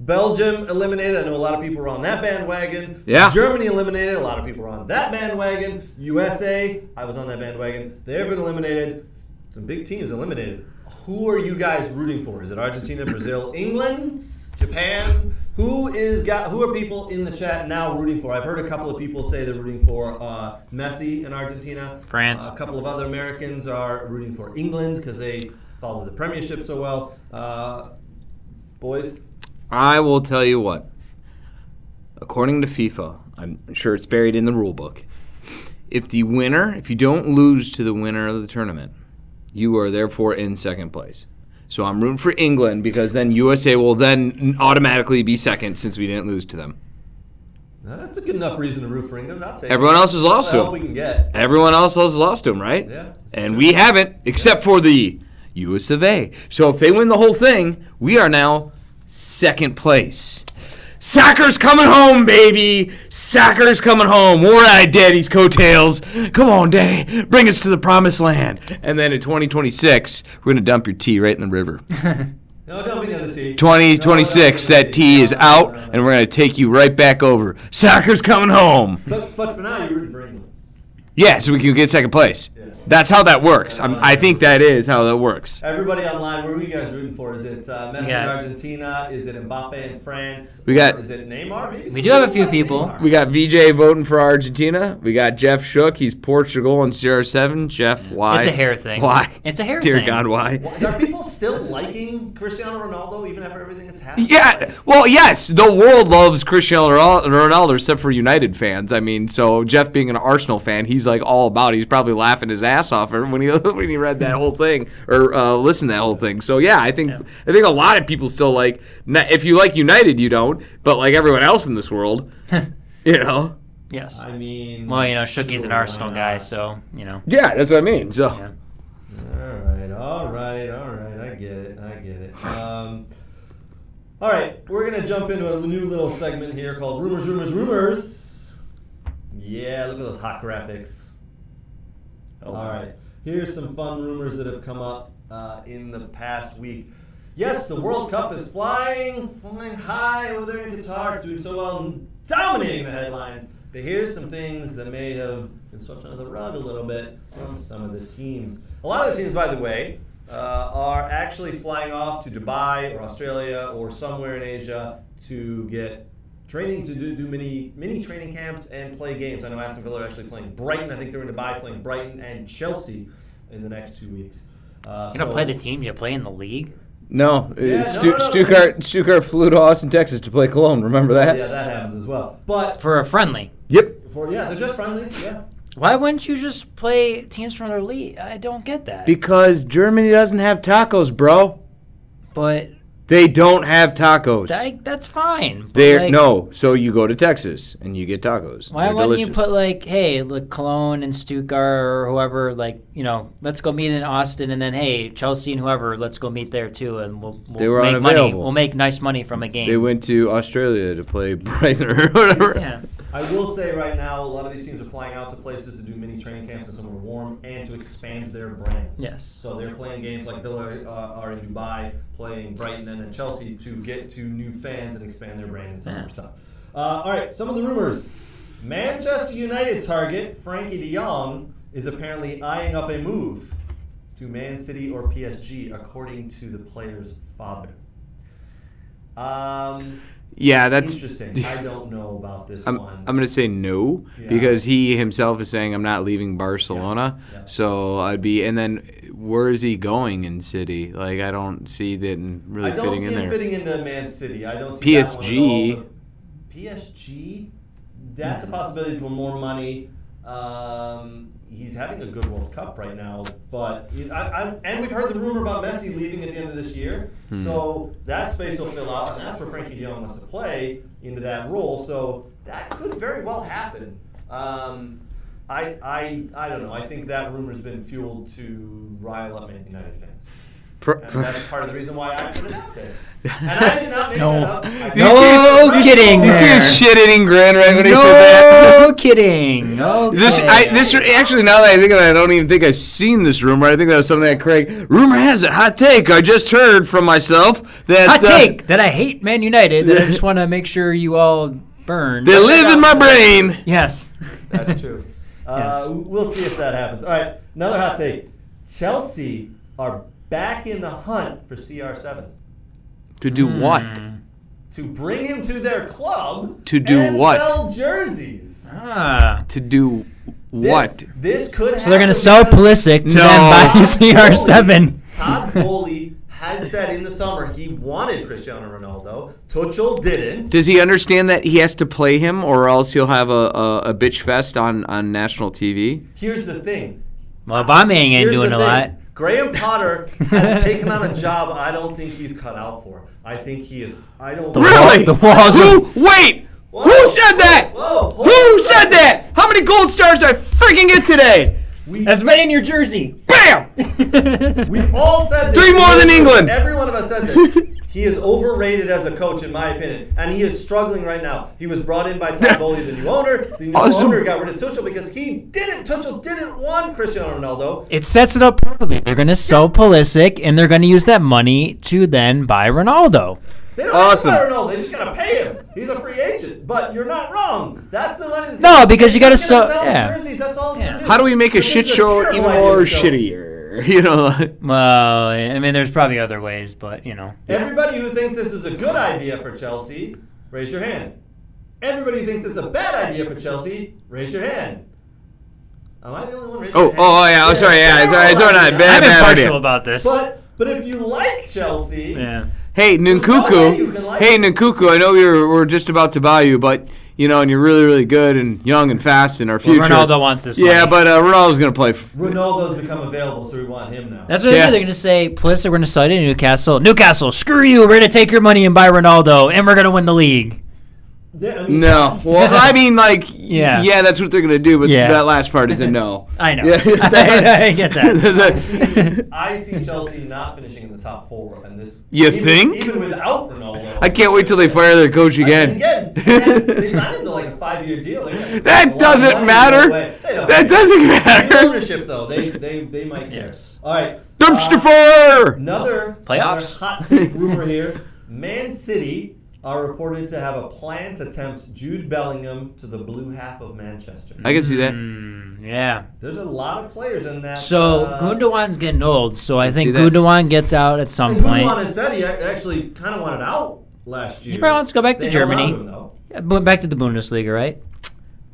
Belgium eliminated. I know a lot of people were on that bandwagon. Yeah. Germany eliminated. A lot of people were on that bandwagon. USA, I was on that bandwagon. They've been eliminated. Some big teams eliminated. Who are you guys rooting for? Is it Argentina, Brazil, England, Japan? Who are people in the chat now rooting for? I've heard a couple of people say they're rooting for Messi in Argentina. France. A couple of other Americans are rooting for England because they follow the Premiership so well. Boys? I will tell you what. According to FIFA, I'm sure it's buried in the rule book. If you don't lose to the winner of the tournament, you are therefore in second place. So I'm rooting for England because then USA will then automatically be second since we didn't lose to them. That's a good enough reason to root for England. I'll take Everyone else has lost to What them. we can get. Everyone else has lost to them, right? Yeah. And we haven't, except for the US of A. So if they win the whole thing, we are now second place. Soccer's coming home, baby. Soccer's coming home. We'll ride Daddy's coattails. Come on, Daddy. Bring us to the promised land. And then in 2026, we're going to dump your tea right in the river. No dumping of the tea. 2026, that tea is out, and we're going to take you right back over. Soccer's coming home. But for now, you're rooting for England. Yeah, so we can get second place. Yeah. That's how that works. I think that is how that works. Everybody online, where are you guys rooting for? Is it Messi Yeah. in Argentina? Is it Mbappe in France? We got- Or is it Neymar? Maybe We do have a few like people. Neymar. We got VJ voting for Argentina. We got Jeff Shook. He's Portugal and CR7. Jeff, why? It's a hair thing. Why? It's a hair Dear thing. God, why? Are people still liking Cristiano Ronaldo even after everything that's happened? Yeah, well, yes, the world loves Cristiano Ronaldo except for United fans. I mean, so Jeff being an Arsenal fan, he's he's like all about. He's probably laughing his ass off when he read that whole thing or listened to that whole thing. So yeah, I think a lot of people still like. If you like United, you don't, but like everyone else in this world, you know. Yes. I mean, well, Shookie's an Arsenal guy, so Yeah, that's what I mean. So. Yeah. All right. I get it. All right, we're gonna jump into a new little segment here called Rumors. Yeah, look at those hot graphics. Oh. All right, here's some fun rumors that have come up in the past week. Yes, the World Cup is flying high over there in Qatar, doing so well and dominating the headlines. But here's some things that may have been swept under the rug a little bit from some of the teams. A lot of the teams, by the way, are actually flying off to Dubai or Australia or somewhere in Asia to get training, to do mini training camps and play games. I know Aston Villa are actually playing Brighton. I think they're in Dubai playing Brighton and Chelsea in the next 2 weeks. You don't play the teams you play in the league? No, Yeah, Stuttgart flew to Austin, Texas to play Cologne. Remember that? Yeah, that happens as well. But For a friendly. Yep. they're just friendlies. Yeah. Why wouldn't you just play teams from their league? I don't get that. Because Germany doesn't have tacos, bro. But They don't have tacos. that's fine. But So you go to Texas and you get tacos. Why They're wouldn't you delicious. put like Cologne and Stuttgart or whoever, let's go meet in Austin, and then hey, Chelsea and whoever, let's go meet there too, and we'll They were make money. unavailable. We'll make nice money from a game. They went to Australia to play Brighton or whatever. Yeah. I will say right now, a lot of these teams are flying out to places to do mini training camps and somewhere warm and to expand their brand. Yes. So they're playing games like Villa are in Dubai, playing Brighton and then Chelsea to get to new fans and expand their brand and some other stuff. All right, some of the rumors. Manchester United target Frankie de Jong is apparently eyeing up a move to Man City or PSG, according to the player's father. Yeah, that's Interesting. I don't know about this I'm one. going to say no Yeah. because he himself is saying I'm not leaving Barcelona. Yeah. So I'd be, and then where is he going in City? Like I don't see that really I don't fitting see in him there. fitting into Man City. I don't see PSG. that one at all. PSG, that's a possibility for more money. He's having a good World Cup right now, but and we've heard the rumor about Messi leaving at the end of this year. So that space will fill out, and that's where Frankie de Jong wants to play into that role. So that could very well happen. I don't know. I think that rumor's been fueled to rile up Man United fans. And that's part of the reason why I put it out there. And I did not make that up. No kidding. You see his there. shit-eating grin right when he said that? No kidding. Okay. This actually, now that I think of it, I don't even think I've seen this rumor. I think that was something that Craig. Rumor has it, hot take. I just heard from myself that hot take that I hate Man United. That I just want to make sure you all burn. They live in my brain. Yes. That's true. Yes. We'll see if that happens. All right, another hot take. Chelsea are back in the hunt for CR7. To do what? To bring him to their club. To do and what? Sell jerseys. To do what? This could So they're going to sell Pulisic to then buy CR7. Todd Bowley has said in the summer he wanted Cristiano Ronaldo. Tuchel didn't. Does he understand that he has to play him, or else he'll have a bitch fest on national TV? Here's the thing. Well, Aubameyang ain't Here's doing the a thing. lot. Graham Potter has taken on a job I don't think he's cut out for. I think he is. I don't. Really? The walls Wait! Whoa, Who said that? Whoa! Who said that? How many gold stars did I freaking get today? As many in your jersey. Bam! We all said this. 3 more than England. Every one of us said this. He is overrated as a coach, in my opinion, and he is struggling right now. He was brought in by Todd Bowley, the new owner. The new owner got rid of Tuchel because Tuchel didn't want Cristiano Ronaldo. It sets it up perfectly. They're going to sell Pulisic, and they're going to use that money to then buy Ronaldo. They don't have to buy Ronaldo. They just got to pay him. He's a free agent. But you're not wrong. That's the money. No, because you got to sell sell. Yeah. jerseys. That's all it's gonna do. How do we make a This shit is show terrible even idea more to sell. shittier? You know. Well, I mean, there's probably other ways, but Everybody who thinks this is a good idea for Chelsea, raise your hand. Everybody who thinks it's a bad idea for Chelsea, raise your hand. Am I the only one raising your hand? Yeah. I'm sorry. Yeah, it's not I'm bad impartial idea. about this. But if you like Chelsea, Yeah. Hey, no way you can Nkunku. like Hey, it. Nkunku. I know we're just about to buy you, but and you're really, really good and young and fast in our future. Ronaldo wants this money. Yeah, but Ronaldo's going to play. Ronaldo's become available, so we want him now. That's what they're going to say. Plus, they're going to sell you to Newcastle. Newcastle, screw you. We're going to take your money and buy Ronaldo, and we're going to win the league. No. Well, I mean, yeah, that's what they're going to do, but that last part is a no. I know. Yeah, I get that. I see Chelsea not finishing in the top 4. And this. You think? Even without Ronaldo. I can't wait till they fire their coach again. They signed him to like a 5-year deal. That doesn't matter. That doesn't matter. The ownership, though, they might care. Yes. All right. Dumpster fire! Another Playoffs. hot take rumor here. Man City are reported to have a plan to tempt Jude Bellingham to the blue half of Manchester. I can see that. Yeah. There's a lot of players in that. So Gundogan's getting old, so I think Gundogan gets out at some point. Gundogan has said he actually kind of wanted out last year. He probably wants to go back to Germany. Him, Went back to the Bundesliga, right?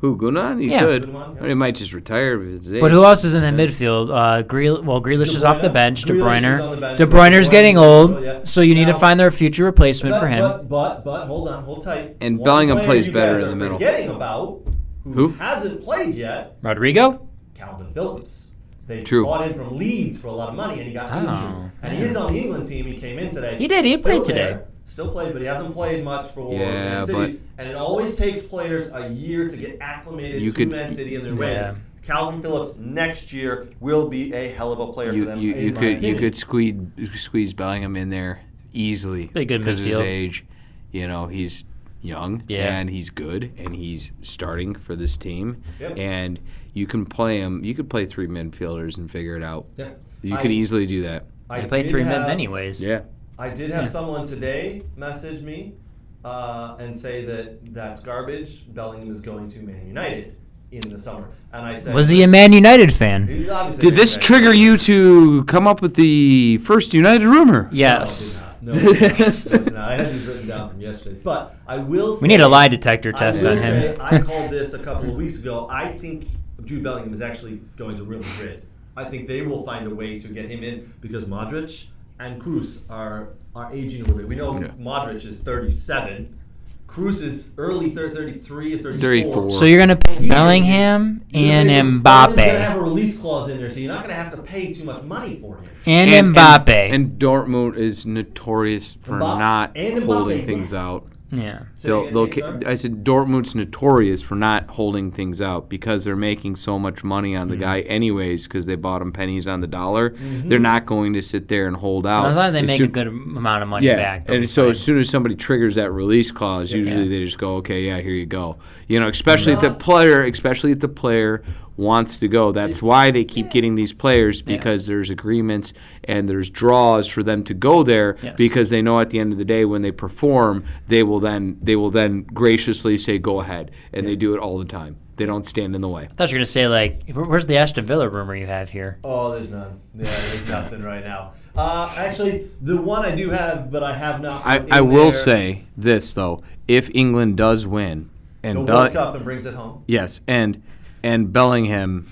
Who, Gundogan? He could. Or he might just retire. But who else is in the midfield? Grealish is off the bench. De Bruyne. De Bruyne's Bruyne's getting old, so you need to find their future replacement for him. But hold tight. And Bellingham plays better in the middle. Forgetting about who hasn't played yet? Rodrigo? Calvin Phillips. They True. bought him from Leeds for a lot of money, and he got injured. And he is on the England team. He came in today. He did. He played today. Still played, but he hasn't played much for Man City. But and it always takes players a year to get acclimated to Man City and their ways. Calvin Phillips next year will be a hell of a player for them. You could squeeze Bellingham in there easily because of his age. He's young and he's good and he's starting for this team. Yep. And you can play him. You could play 3 midfielders and figure it out. Yeah. You could easily do that. I play 3 mids anyways. Yeah. I did have someone today message me and say that that's garbage. Bellingham is going to Man United in the summer. And I said, was he a Man United fan? Did this trigger you to come up with the first United rumor? Yes. No, I had these written down from yesterday. But I will say... We need a lie detector test on him. I called this a couple of weeks ago. I think Jude Bellingham is actually going to Real Madrid. I think they will find a way to get him in because Modric and Kroos are aging a little bit. We know Modric is 37. Kroos is early 33 or 34. So you're going to pay Bellingham and Mbappe. He's going to have a release clause in there, so you're not going to have to pay too much money for him. And Mbappe. And Dortmund is notorious for not holding things out. Yeah. I said Dortmund's notorious for not holding things out because they're making so much money on the guy anyways because they bought him pennies on the dollar. They're not going to sit there and hold out. As long as they make a good amount of money back. And so as soon as somebody triggers that release clause, usually they just go, okay, yeah, here you go. Especially if the player wants to go. That's why they keep getting these players because there's agreements and there's draws for them to go there because they know at the end of the day when they perform, they will then graciously say go ahead, and they do it all the time. They don't stand in the way. I thought you were going to say, where's the Aston Villa rumor you have here? Oh, there's none. Yeah, there's nothing right now. Actually, the one I do have, but I have not. I will say this, though. If England does win and the World Cup and brings it home. Yes, and Bellingham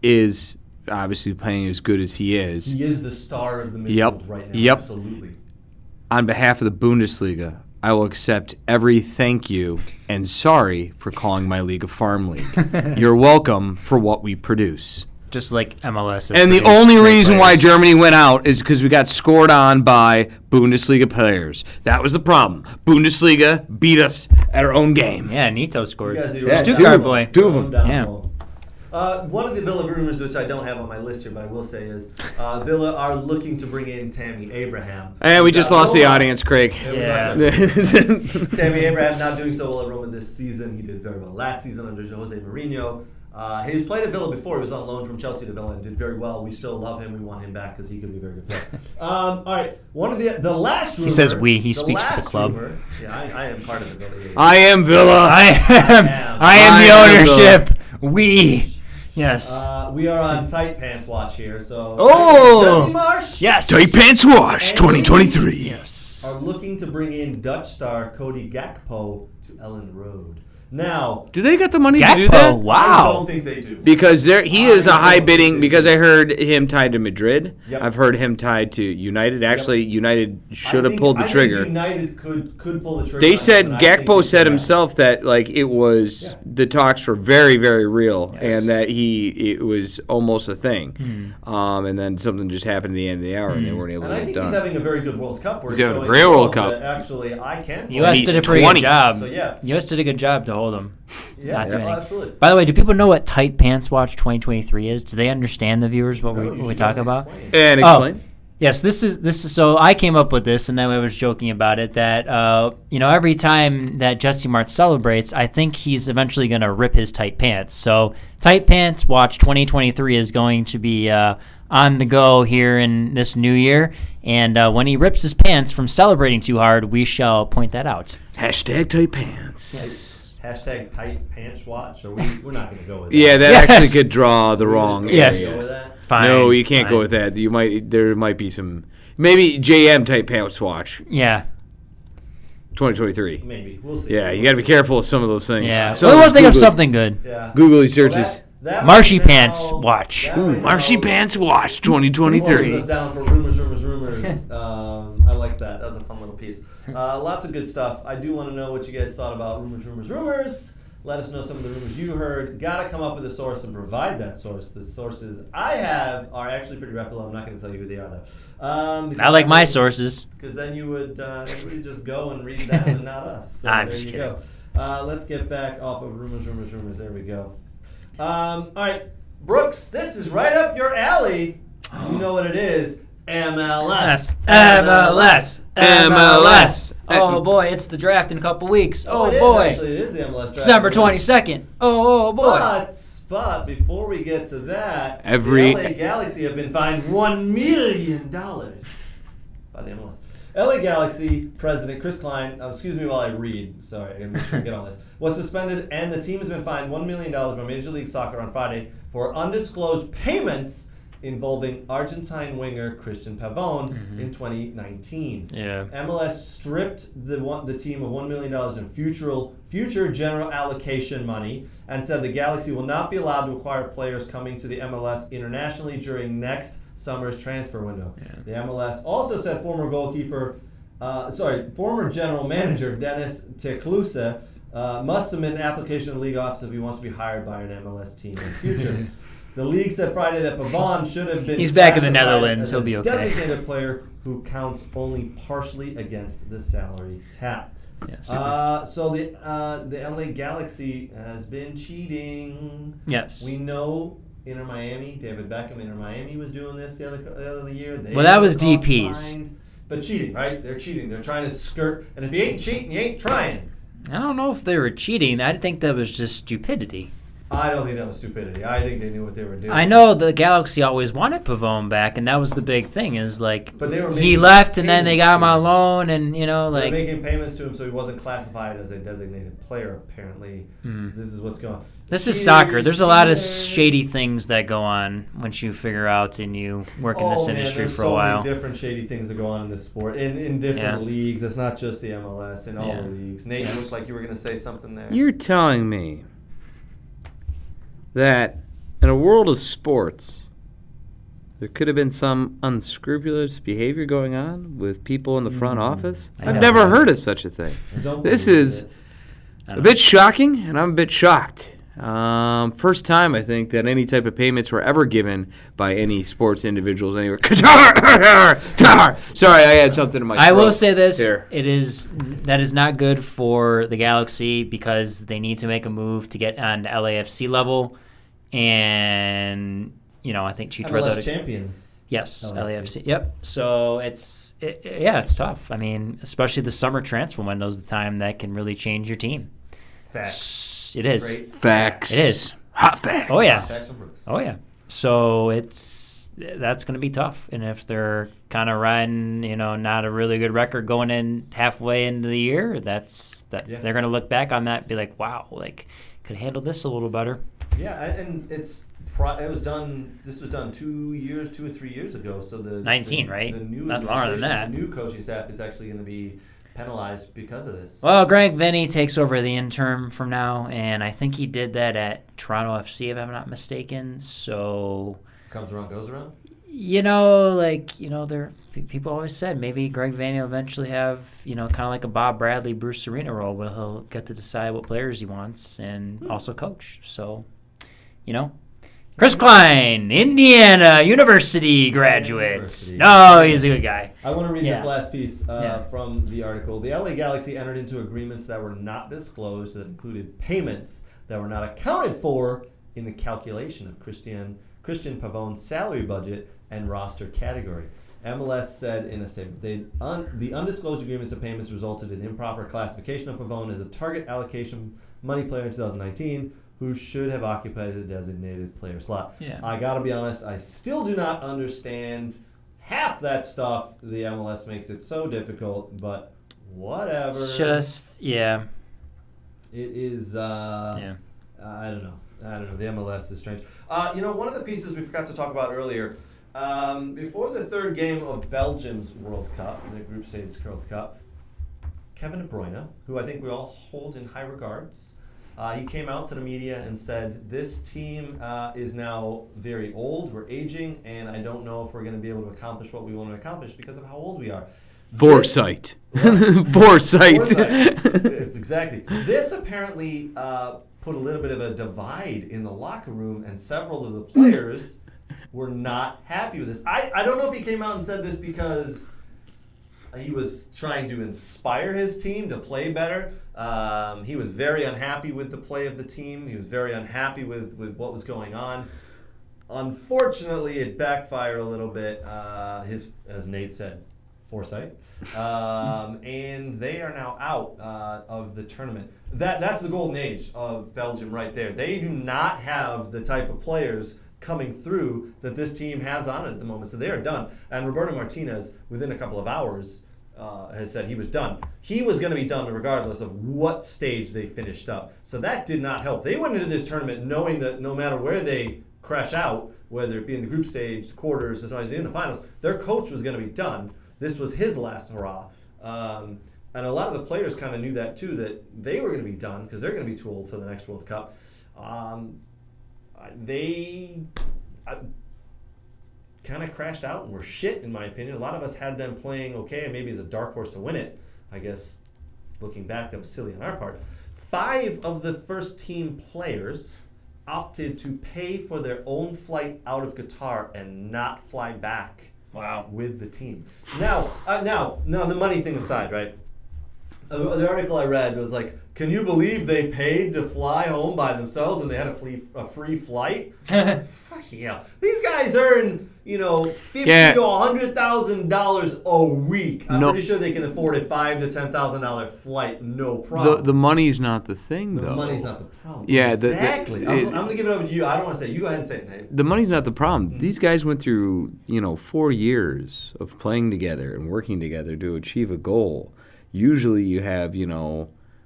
is obviously playing as good as he is. He is the star of the midfield right now. Yep. Absolutely. On behalf of the Bundesliga, I will accept every thank you and sorry for calling my league a farm league. You're welcome for what we produce. Just like MLS. And the only reason why Germany went out is because we got scored on by Bundesliga players. That was the problem. Bundesliga beat us at our own game. Yeah, Nito scored. Yeah, Stuttgart boy. Two of them. Yeah. One of the Villa rumors, which I don't have on my list here, but I will say is Villa are looking to bring in Tammy Abraham. And we just lost the audience, Craig. Yeah. Tammy Abraham not doing so well at Roma this season. He did very well last season under Jose Mourinho. He's played at Villa before. He was on loan from Chelsea to Villa and did very well. We still love him. We want him back because he could be a very good player. All right. One of the last rumor. He says we. He speaks for the club. Rumor, I am part of the Villa. I am Villa. I am the ownership. We. Yes. We are on Tight Pants watch here. So. Oh. Marsh. Yes. Tight Pants Watch 2023. Yes. Are looking to bring in Dutch star Cody Gakpo to Ellen Road. Now, Do they got the money to do Gakpo, that? I wow. don't think they do. Because he is a I high don't bidding. think Because they I do. heard him tied to Madrid. Yep. I've heard him tied to United. Actually, United should have pulled the I trigger. think United could pull the trigger. They on said him, and I think Gakpo he said could. himself that like it was Yeah. the talks were very very real Yes. and that it was almost a thing, and then something just happened at the end of the hour and they weren't able And to I get think it he's done. having a very good World Cup. Where He's having a showing great the World that Cup. Actually, I can. U.S. he's did a pretty 20. good job. So, yeah. U.S. did a good job to hold him. Yeah, Not too many. absolutely. By the way, do people know what Tight Pants Watch 2023 is? Do they understand, the viewers, what No, we you should talk about? explain. And Oh. explain. Yes, this is so I came up with this, and then I was joking about it that every time that Jesse Martz celebrates, I think he's eventually going to rip his tight pants. So Tight Pants Watch 2023 is going to be on the go here in this new year, and when he rips his pants from celebrating too hard, we shall point that out. Hashtag tight pants. Yes. Hashtag tight pants watch. Or we're not going to go with that. Yeah, that Yes. actually could draw the wrong Yes. Go area. with that? Fine. No, you can't go fine. with that. There might be some maybe JM tight pants watch Yeah, 2023. Maybe. We'll see. Yeah, you We'll got to be see. careful of some of those things. yeah. Some We'll of those think of googly- something good. Yeah. Googly Well, searches. that Marshy right now- Pants Watch. that Ooh, right Marshy now Pants Watch closes 2023. us down for rumors. I like that. That was a fun little piece. Lots of good stuff. I do want to know what you guys thought about rumors. Let us know some of the rumors you heard. Got to come up with a source and provide that source. The sources I have are actually pretty reputable. I'm not going to tell you who they are, though. I like my sources. Because then you would just go and read them and not us. So I'm there just you kidding. go. Let's get back off of rumors. There we go. All right, Brooks, this is right up your alley. You know what it is. MLS. MLS. Oh boy, it's the draft in a couple weeks. Oh it is, boy. actually, it is the MLS draft. December 22nd. Oh boy. But before we get to that, Every- the LA Galaxy have been fined $1 million by the MLS. LA Galaxy president Chris Klein, excuse me while I read, sorry, I gotta make sure I get on this, was suspended and the team has been fined $1 million by Major League Soccer on Friday for undisclosed payments involving Argentine winger Christian Pavón in 2019. Yeah. MLS stripped the team of $1 million in future general allocation money and said the Galaxy will not be allowed to acquire players coming to the MLS internationally during next summer's transfer window. Yeah. The MLS also said former general manager Dennis Teclusa must submit an application to the league office if he wants to be hired by an MLS team in the future. The league said Friday that Pavón should have been He's back in the classified Netherlands. as He'll a be okay. designated player who counts only partially against the salary cap. Yes. So the LA Galaxy has been cheating. Yes. We know Inter Miami, David Beckham, Inter Miami was doing this the other year. They Well, that were was caught DPs. fined. But cheating, right? They're cheating. They're trying to skirt. And if you ain't cheating, you ain't trying. I don't know if they were cheating. I think that was just stupidity. I don't think that was stupidity. I think they knew what they were doing. I know the Galaxy always wanted Pavón back, and that was the big thing. Is like But they were he making left, and then they got him payments on loan, and They're like making payments to him, so he wasn't classified as a designated player. Apparently, This is what's going on. this is Cheaters, soccer. There's a lot of cheaters. shady things that go on once you figure out and you work in this industry there's for so a while. many different shady things that go on in this sport, in different Yeah. leagues. It's not just the MLS, in all Yeah. the leagues. Nate, Yes. it looks like you were going to say something there. You're telling me that in a world of sports, there could have been some unscrupulous behavior going on with people in the front office? I I've know. never heard of such a thing. I don't This believe is it. a bit shocking, and I'm a bit shocked. First time, I think, that any type of payments were ever given by any sports individuals anywhere. Qatar! Sorry, I had something in my throat. I will say this: Here. that is not good for the Galaxy because they need to make a move to get on the LAFC level, and I think Chicharito. MLS champions. Yes, LAFC. LAFC. Yep. So it's tough. I mean, especially the summer transfer window is the time that can really change your team. Facts. It is. Great. Facts. It is. Hot facts. Oh yeah. Facts and Brooks. Oh yeah. So that's going to be tough, and if they're kind of riding, not a really good record going in halfway into the year, Yeah. they're going to look back on that and be like, wow, could handle this a little better. Yeah, and this was done 2 or 3 years ago. So the 19, right? The new That's longer than administration, that. The new coaching staff is actually going to be penalized because of this. Well, Greg Vinny takes over the interim from now, and I think he did that at Toronto FC, if I'm not mistaken. So, Comes around, goes around. there people always said maybe Greg Vanny will eventually have, kind of like a Bob Bradley, Bruce Arena role where he'll get to decide what players he wants and also coach. So, Chris Klein, Indiana University graduates. No, he's a good guy. I want to read Yeah. this last piece Yeah. from the article. The LA Galaxy entered into agreements that were not disclosed that included payments that were not accounted for in the calculation of Christian Pavon's salary budget and roster category. MLS said in a statement, the undisclosed agreements and payments resulted in improper classification of Pavon as a target allocation money player in 2019, who should have occupied a designated player slot. Yeah. I gotta be honest, I still do not understand half that stuff. The MLS makes it so difficult, but whatever. It's just, It is, yeah. I don't know. The MLS is strange. One of the pieces we forgot to talk about earlier, before the third game of Belgium's World Cup, the group stage World Cup, Kevin De Bruyne, who I think we all hold in high regards, he came out to the media and said, this team is now very old, we're aging, and I don't know if we're going to be able to accomplish what we want to accomplish because of how old we are. Foresight. Foresight. Exactly. This apparently put a little bit of a divide in the locker room, and several of the players were not happy with this. I don't know if he came out and said this because he was trying to inspire his team to play better. He was very unhappy with the play of the team. He was very unhappy with what was going on. Unfortunately, it backfired a little bit. As Nate said, foresight. And they are now out of the tournament. That's the golden age of Belgium right there. They do not have the type of players coming through that this team has on it at the moment. So they are done. And Roberto Martinez, within a couple of hours, has said he was done. He was going to be done regardless of what stage they finished up. So that did not help. They went into this tournament knowing that no matter where they crash out, whether it be in the group stage, the quarters, as well as in the finals, their coach was going to be done. This was his last hurrah. And a lot of the players kind of knew that too, that they were going to be done because they're going to be too old for the next World Cup. They kind of crashed out and were shit, in my opinion. A lot of us had them playing okay and maybe as a dark horse to win it. I guess, looking back, that was silly on our part. 5 of the first team players opted to pay for their own flight out of Qatar and not fly back. Wow. With the team. Now, the money thing aside, right? The article I read was like, can you believe they paid to fly home by themselves and they had a free flight? Fuck yeah. These guys earn, $50,000 to $100,000 a week. I'm pretty sure they can afford a $5,000 to $10,000 flight, no problem. The money's not the thing, though. The money's not the problem. Yeah, exactly. I'm going to give it over to you. I don't want to say it. You go ahead and say it, Nate. The money's not the problem. These guys went through, 4 years of playing together and working together to achieve a goal. Usually you have,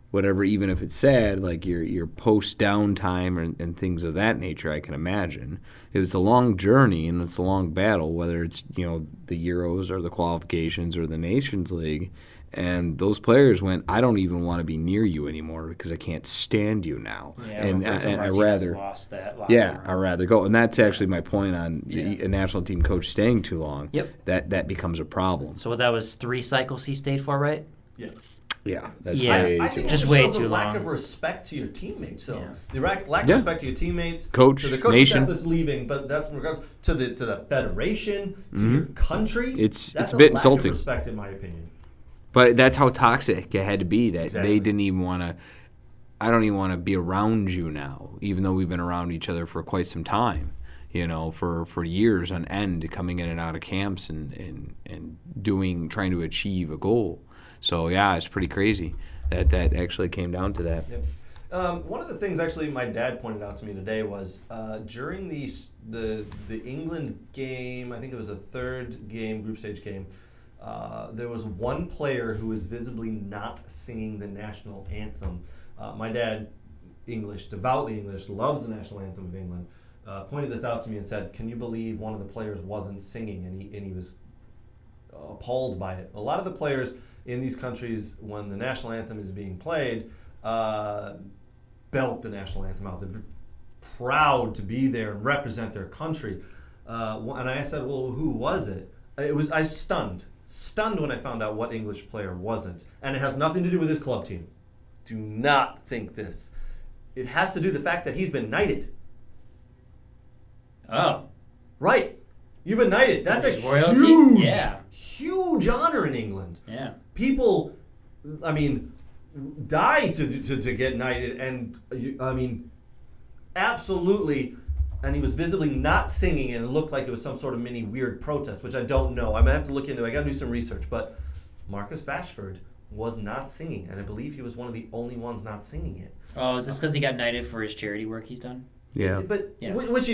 whatever, even if it's sad, like your post downtime and things of that nature, I can imagine. It's a long journey and it's a long battle, whether it's, the Euros or the qualifications or the Nations League. And those players went, I don't even want to be near you anymore because I can't stand you now. Yeah, and I rather lost that. I'd rather go. And that's actually my point on a national team coach staying too long. Yep. That becomes a problem. So that was 3 cycles he stayed for, right? Yeah. Yeah, that's I think just it way shows too a lack long. of respect to your teammates. So Yeah. the lack of respect to your teammates, coach, to the coaching nation staff that's leaving, but that's in regards to the federation, to your country. It's that's a bit lack insulting. of respect, in my opinion. But that's how toxic it had to be that Exactly. they didn't even want to. I don't even want to be around you now, even though we've been around each other for quite some time. For years on end, coming in and out of camps and trying to achieve a goal. So yeah, it's pretty crazy that actually came down to that. Yep. One of the things actually my dad pointed out to me today was during the England game, I think it was a third game, group stage game, there was one player who was visibly not singing the national anthem. My dad, devoutly English, loves the national anthem of England, pointed this out to me and said, can you believe one of the players wasn't singing? And he was appalled by it. A lot of the players in these countries, when the national anthem is being played, belt the national anthem out. They're proud to be there and represent their country. And I said, well, who was it? I was stunned when I found out what English player wasn't. And it has nothing to do with his club team. Do not think this. It has to do with the fact that he's been knighted. Oh. Right. You've been knighted. That's a royalty. huge honor in England. Yeah. People, die to get knighted. And, absolutely. And he was visibly not singing, and it looked like it was some sort of mini weird protest, which I don't know. I'm going to have to look into it. I got to do some research. But Marcus Rashford was not singing, and I believe he was one of the only ones not singing it. Oh, is this because he got knighted for his charity work he's done? Yeah. But which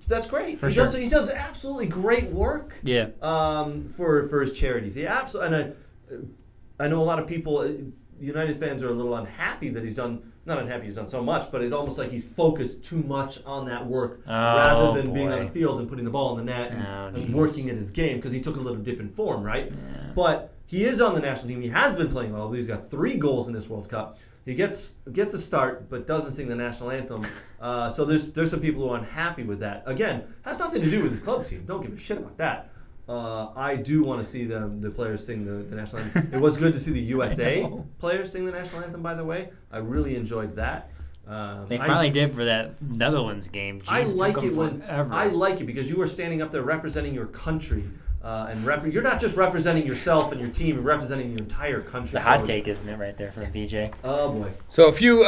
that's great. For sure. He does absolutely great work. Yeah. For his charities. And I know a lot of people, United fans are a little unhappy that he's done. Not unhappy he's done so much, but it's almost like he's focused too much on that work rather than being on the field and putting the ball in the net and working at his game, because he took a little dip in form, right? Yeah. But he is on the national team. He has been playing well. He's got 3 goals in this World Cup. He gets a start, but doesn't sing the national anthem. So there's some people who are unhappy with that. Again, has nothing to do with his club team. Don't give a shit about that. I do want to see the players sing the national anthem. It was good to see the USA players sing the national anthem, by the way. I really enjoyed that. They finally did for that Netherlands game. Jesus, I like it forever. because you were standing up there representing your country. You're not just representing yourself and your team, you're representing your entire country. The hot take, isn't it, right there from VJ? Oh boy. So a few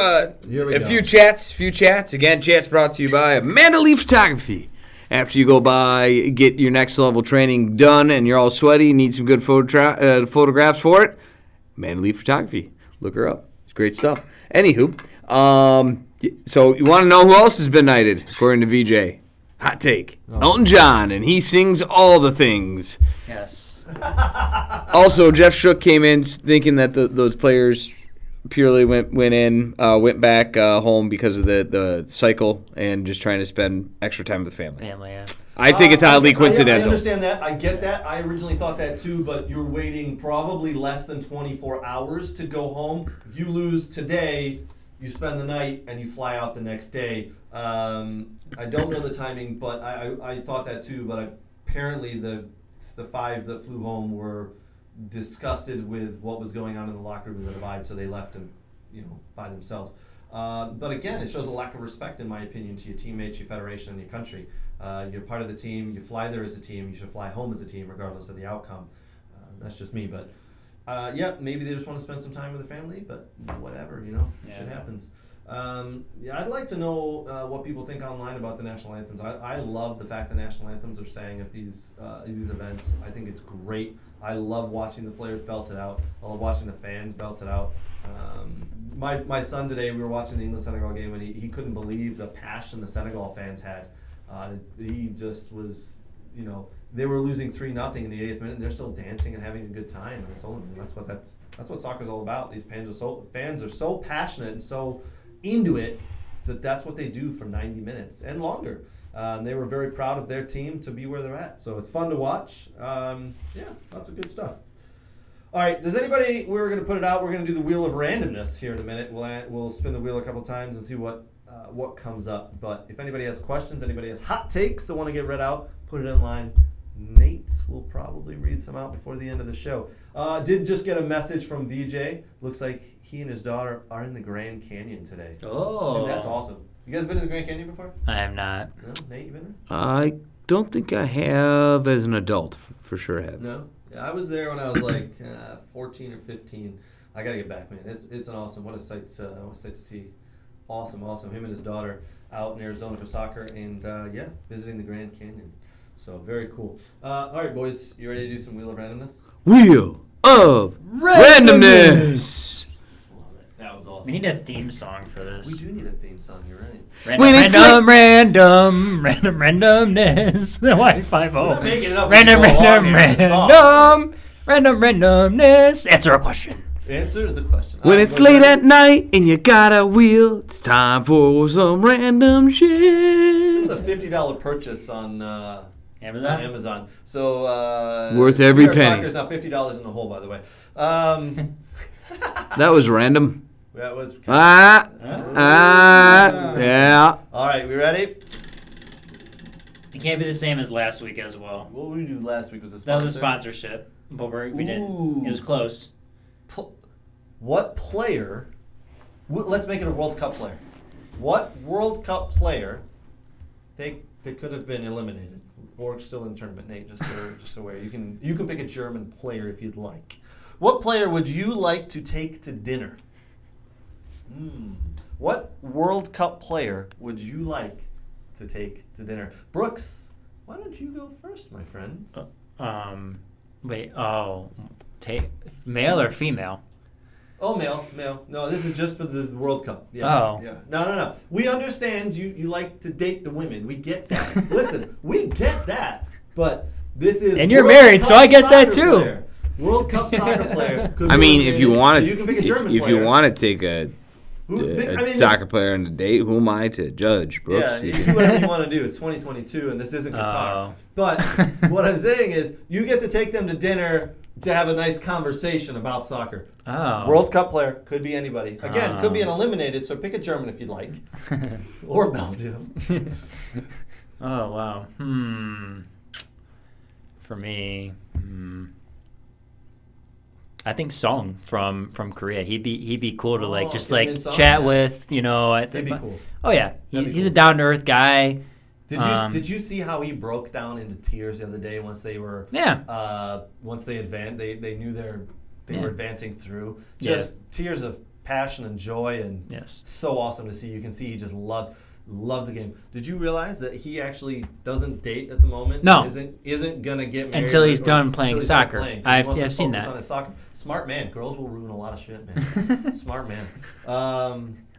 chats. Again, chats brought to you by Amanda Lee Photography. After you go by, get your next level training done, and you're all sweaty, need some good photographs for it, Amanda Lee Photography. Look her up. It's great stuff. Anywho, so you want to know who else has been knighted, according to VJ? Hot take. Elton John, and he sings all the things. Yes. Also, Jeff Shook came in thinking that those players purely went back home because of the cycle and just trying to spend extra time with the family. Yeah. I think it's oddly coincidental. I understand that. I get that. I originally thought that too, but you're waiting probably less than 24 hours to go home. If you lose today, you spend the night and you fly out the next day. I don't know the timing, but I thought that too. But apparently the 5 that flew home were disgusted with what was going on in the locker room, the divide, so they left him, by themselves. But again, it shows a lack of respect, in my opinion, to your teammates, your federation, and your country. You're part of the team. You fly there as a team. You should fly home as a team, regardless of the outcome. That's just me, but maybe they just want to spend some time with the family. But whatever, shit happens. I'd like to know what people think online about the national anthems. I love the fact the national anthems are sang at these events. I think it's great. I love watching the players belt it out. I love watching the fans belt it out. My son today, we were watching the England-Senegal game, and he couldn't believe the passion the Senegal fans had. He just was, they were losing 3-0 in the 8th minute, and they're still dancing and having a good time. And I told him that's what soccer's all about. These fans are so passionate and so into it that's what they do for 90 minutes and longer. They were very proud of their team to be where they're at, so it's fun to watch. Lots of good stuff. All right, we're going to put it out, we're going to do the wheel of randomness here in a minute. We'll spin the wheel a couple times and see what comes up. But if anybody has questions, anybody has hot takes that want to get read out, put it in line. Nate will probably read some out before the end of the show. Did just get a message from VJ. Looks like he and his daughter are in the Grand Canyon today. Oh. Dude, that's awesome. You guys been to the Grand Canyon before? I have not. No? Nate, you been there? I don't think I have as an adult. For sure I have. No? Yeah, I was there when I was like 14 or 15. I got to get back, man. It's an awesome, what a sight to see. Awesome. Him and his daughter out in Arizona for soccer and, visiting the Grand Canyon. So, very cool. All right, boys, you ready to do some Wheel of Randomness? Wheel of Randomness! Love it. That was awesome. We need a theme song for this. We do need a theme song, you're right. Randomness. The Wi-Fi We're not making it up. Randomness. Answer a question. Answer the question. When it's late at night and you got a wheel, it's time for some random shit. This is a $50 purchase on Amazon? On Amazon. So worth every We Are penny. Soccer is now $50 in the hole, by the way. That was random. That was. Yeah. All right, we ready? It can't be the same as last week as well. What did we do last week? Was a That sponsor? was a sponsorship, but we didn't. Ooh. It was close. What player? Let's make it a World Cup player. What World Cup player? They could have been eliminated. Or still in the tournament, Nate. Just so aware. You can pick a German player if you'd like. What player would you like to take to dinner? What World Cup player would you like to take to dinner? Brooks, why don't you go first, my friends? Wait. Oh, male or female? Oh, male. No, this is just for the World Cup. Yeah. Oh. Yeah. No. We understand you like to date the women. We get that. Listen, we get that. But this is. And you're World married, Cup so I get that soccer too. player. World Cup soccer player. Could I be mean, if you eliminated, want so to, you can pick a German if player. you want to take a I mean, soccer player on a date, who am I to judge, Brooks? Yeah, you do whatever you want to do. It's 2022, and this isn't Qatar. But what I'm saying is, you get to take them to dinner to have a nice conversation about soccer. Oh. World Cup player, could be anybody. Again, could be an eliminated, so pick a German if you'd like. Or Belgium. Oh, wow. For me, I think Song from Korea. He'd be cool to Kim-min Song? chat Yeah. with, I That'd think. be cool. Oh yeah, That'd be he's cool. a down to earth guy. Did you see how he broke down into tears the other day once they were once they advanced they knew they were advancing through, just tears of passion and joy, and so awesome to see. You can see he just loves the game. Did you realize that he actually doesn't date at the moment? No. Isn't gonna get married Until he's or- done until playing he's done soccer. playing. He I've wants to seen focus that. on his soccer. Smart man. Girls will ruin a lot of shit, man. Smart man.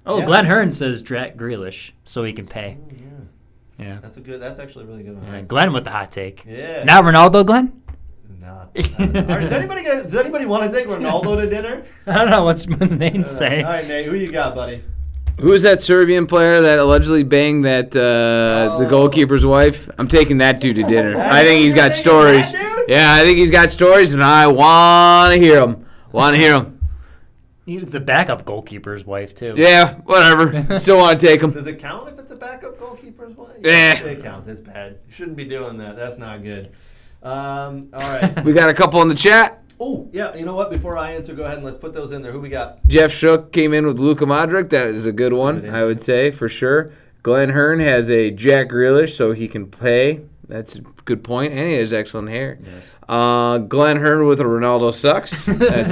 Glenn Hearn says Jack Grealish so he can pay. Oh, yeah. Yeah. That's actually a really good one. Glenn with the hot take. Yeah. Not Ronaldo, Glenn? Not. Does anybody want to take Ronaldo to dinner? I don't know. What's Nate say? All right, Nate, who you got, buddy? Who is that Serbian player that allegedly banged that the goalkeeper's wife? I'm taking that dude to dinner. I think he's got stories. Yeah, I think he's got stories, and I want to hear them. He was the backup goalkeeper's wife too. Yeah, whatever. Still want to take him. Does it count if it's a backup goalkeeper's wife? Yeah. It counts. It's bad. You shouldn't be doing that. That's not good. All right. We got a couple in the chat. Oh, yeah. You know what? Before I answer, go ahead and let's put those in there. Who we got? Jeff Shook came in with Luka Modric. That is a good one, I would say, for sure. Glenn Hearn has a Jack Grealish, so he can pay. That's a good point, and he has excellent hair. Yes. Glenn Hearn with a Ronaldo sucks. That's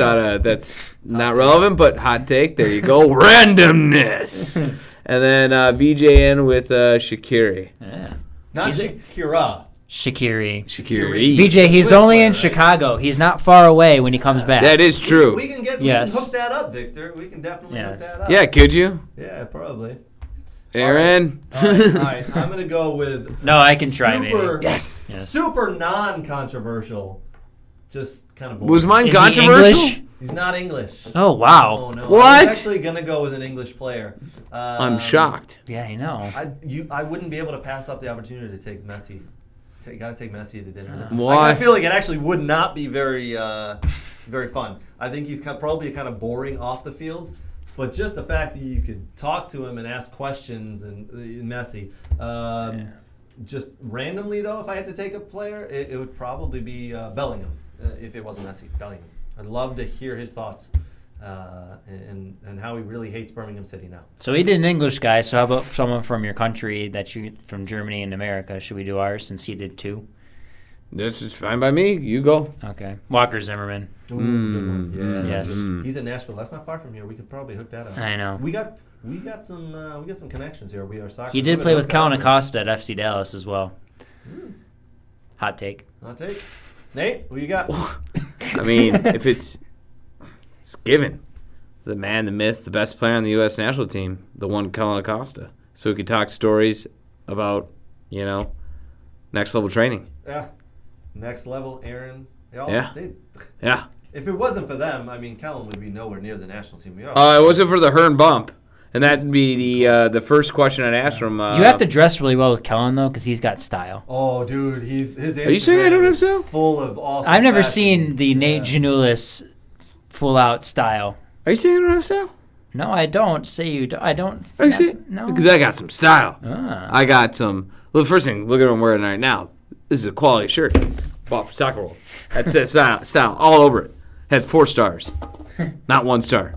not relevant, but hot take. There you go. Randomness. And then VJN with Shaqiri. Yeah. Not Shakira. Shaqiri. Shaqiri. He's only in Chicago. He's not far away when he comes back. That is true. We can hook that up, Victor. We can definitely hook that up. Yeah, could you? Yeah, probably. Aaron? All right. I'm going to go with... No, I can try, maybe. Yes. Super non-controversial. Just kind of boring. Was mine Is he controversial? English? He's not English. Oh, wow. Oh, no. What? I was actually going to go with an English player. I'm shocked. Yeah, I know. I wouldn't be able to pass up the opportunity to take Messi. Got to take Messi to dinner. Why? I feel like it actually would not be very fun. I think he's probably kind of boring off the field. But just the fact that you could talk to him and ask questions and Messi. Just randomly, though, if I had to take a player, it would probably be Bellingham. If it wasn't Messi, Bellingham. I'd love to hear his thoughts and how he really hates Birmingham City now. So he did an English guy. So how about someone from your country from Germany and America? Should we do ours since he did two? This is fine by me. You go. Okay. Walker Zimmerman. Ooh, good one. Yeah, Yes. He's in Nashville. That's not far from here. We could probably hook that up. I know. We got some connections here. We are soccer. He did play with Kylian Acosta at FC Dallas as well. Hot take. Hot take. Nate, who you got? I mean, if it's given. The man, the myth, the best player on the U.S. national team, the one Kylian Acosta. So we could talk stories about, next level training. Yeah. Next level, Aaron. Yeah. If it wasn't for them, I mean, Kylian would be nowhere near the national team. It wasn't for the Hearn bump. And that'd be the first question I'd ask from. You have to dress really well with Kellen, though, because he's got style. Oh, dude, his Instagram Are you saying I don't have style? full of awesome I've never fashion. seen the Nate Janulis full-out style. Are you saying I don't have style? No, I don't. Say you don't. I don't. Are you saying? No. Because I got some style. Ah. I got some. Well, the first thing, look at what I'm wearing right now. This is a quality shirt. Bought from Soccer World. That says style all over it. Had 4 stars. Not 1 star.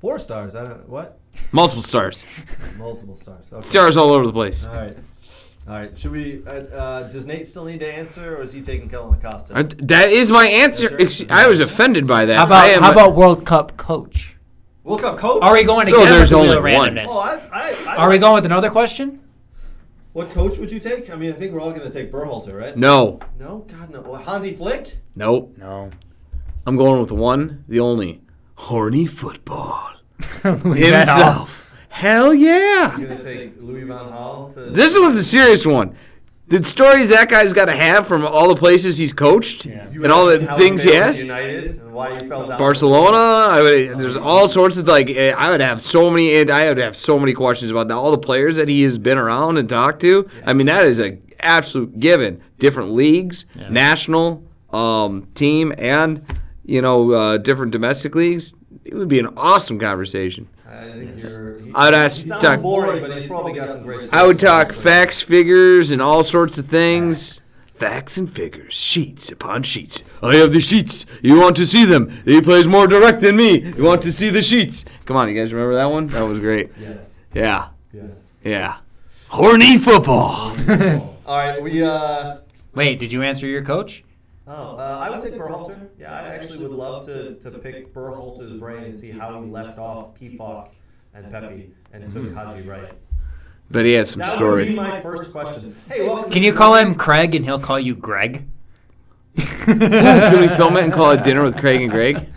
4 stars. I don't what? Multiple stars. Multiple stars. Okay. Stars all over the place. All right. Should we? Does Nate still need to answer, or is he taking Kellen Acosta? That is my answer. I was offended by that. How about World Cup coach? World Cup coach? Are we going to No, get there's with the only wheel one. randomness? Oh, Are we going with another question? What coach would you take? I mean, I think we're all going to take Berhalter, right? No. No? God, no. Well, Hansi Flick? Nope. No. I'm going with the one, the only. Horny football. Louis Himself. Hell yeah. You're going to take Louis Van Gaal to... This one's a serious one. The stories that guy's got to have from all the places he's coached You and all the asked how things he failed has. United and why you fell down. Barcelona. There's all sorts of I would have so many questions about that. All the players that he has been around and talked to. I mean, that is an absolute given. Different leagues, national team, and different domestic leagues. It would be an awesome conversation. I think I'd ask. He sounds boring, but he's probably got some great I would stories. talk facts, figures, and all sorts of things. Facts and figures, sheets upon sheets. I have the sheets. You want to see them? He plays more direct than me. You want to see the sheets? Come on, you guys remember that one? That was great. Yes. Yeah. Yes. Yeah. Horny football. All right, we... Wait, did you answer your coach? I would take Berhalter. Yeah, I actually would love to pick Berhalter's brain and see how he left off Pifok and Pepe and took Haji right. But he had some That would story. be my first question. Hey, welcome. Can you call him Craig and he'll call you Greg? Can we film it and call it Dinner with Craig and Greg?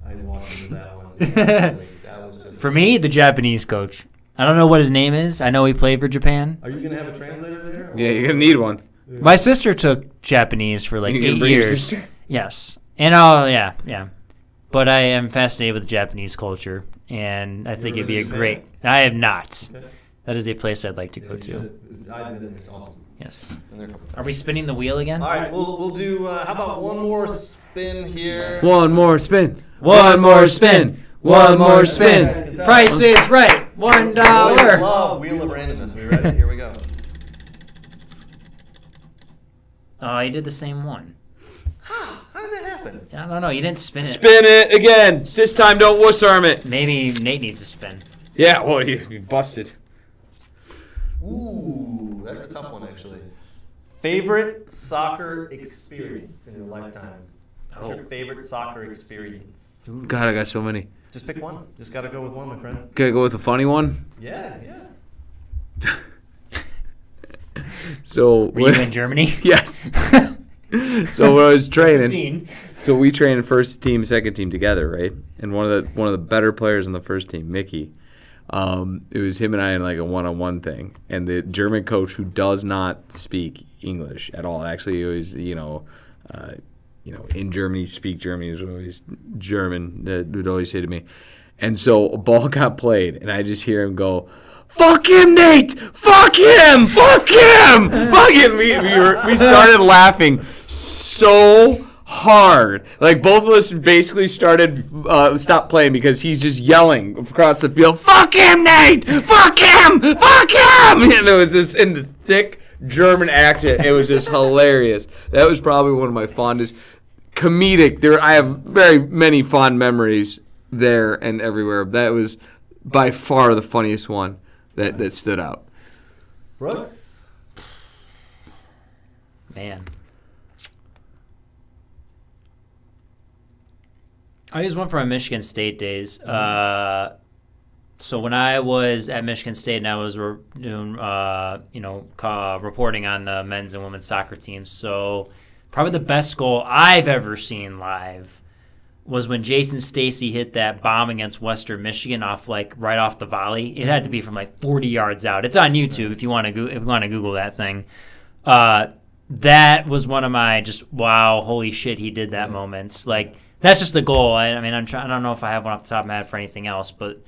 I walked into that one. That was just... For me, the Japanese coach. I don't know what his name is. I know he played for Japan. Are you going to have a translator there? Yeah, you're going to need one. My sister took Japanese for like You gonna 8 bring your years. sister? Yes. And yeah. But I am fascinated with Japanese culture, and I think it'd be a great... I have not. Okay. That is a place I'd like to go to. I've been there. It's awesome. Yes. Been there a couple times. Are we spinning the wheel again? All right, we'll do... how about one more spin here? One more spin. One more spin. One more spin. Price is right. $1. Boys love Wheel of Randomness. We ready? Here we go. Oh, you did the same one. How did that happen? I don't know. You didn't spin it. Spin it again. This time, don't wuss arm it. Maybe Nate needs to spin. Yeah, well, you busted. Ooh, that's a tough one, actually. Favorite soccer experience in your lifetime? What's your favorite soccer experience? God, I got so many. Just pick one. Just got to go with one, my friend. Can I go with a funny one? Yeah. So Were you in Germany? yes. So when I was training, Scene. so we trained first team, second team together, right? And one of the better players on the first team, Mickey, it was him and I in like a one-on-one thing, and the German coach who does not speak English at all. Actually, he was in Germany, speak German. He was always German. That would always say to me. And so a ball got played, and I just hear him go, "Fuck him, Nate! Fuck him! Fuck him! Fuck him!" We started laughing so hard. Like, both of us basically stopped playing because he's just yelling across the field, "Fuck him, Nate! Fuck him! Fuck him!" And it was just in the thick German accent. It was just hilarious. That was probably one of my fondest comedic. I have very many fond memories there and everywhere. That was by far the funniest one that stood out. Brooks? Man. I use one from my Michigan State days. So when I was at Michigan State and I was doing, reporting on the men's and women's soccer teams, so probably the best goal I've ever seen live was when Jason Stacy hit that bomb against Western Michigan right off the volley. It had to be from like 40 yards out. It's on YouTube if you want to Google that thing. That was one of my just wow, holy shit, he did that moments. Like That's just the goal. I mean, I don't know if I have one off the top of my head for anything else, but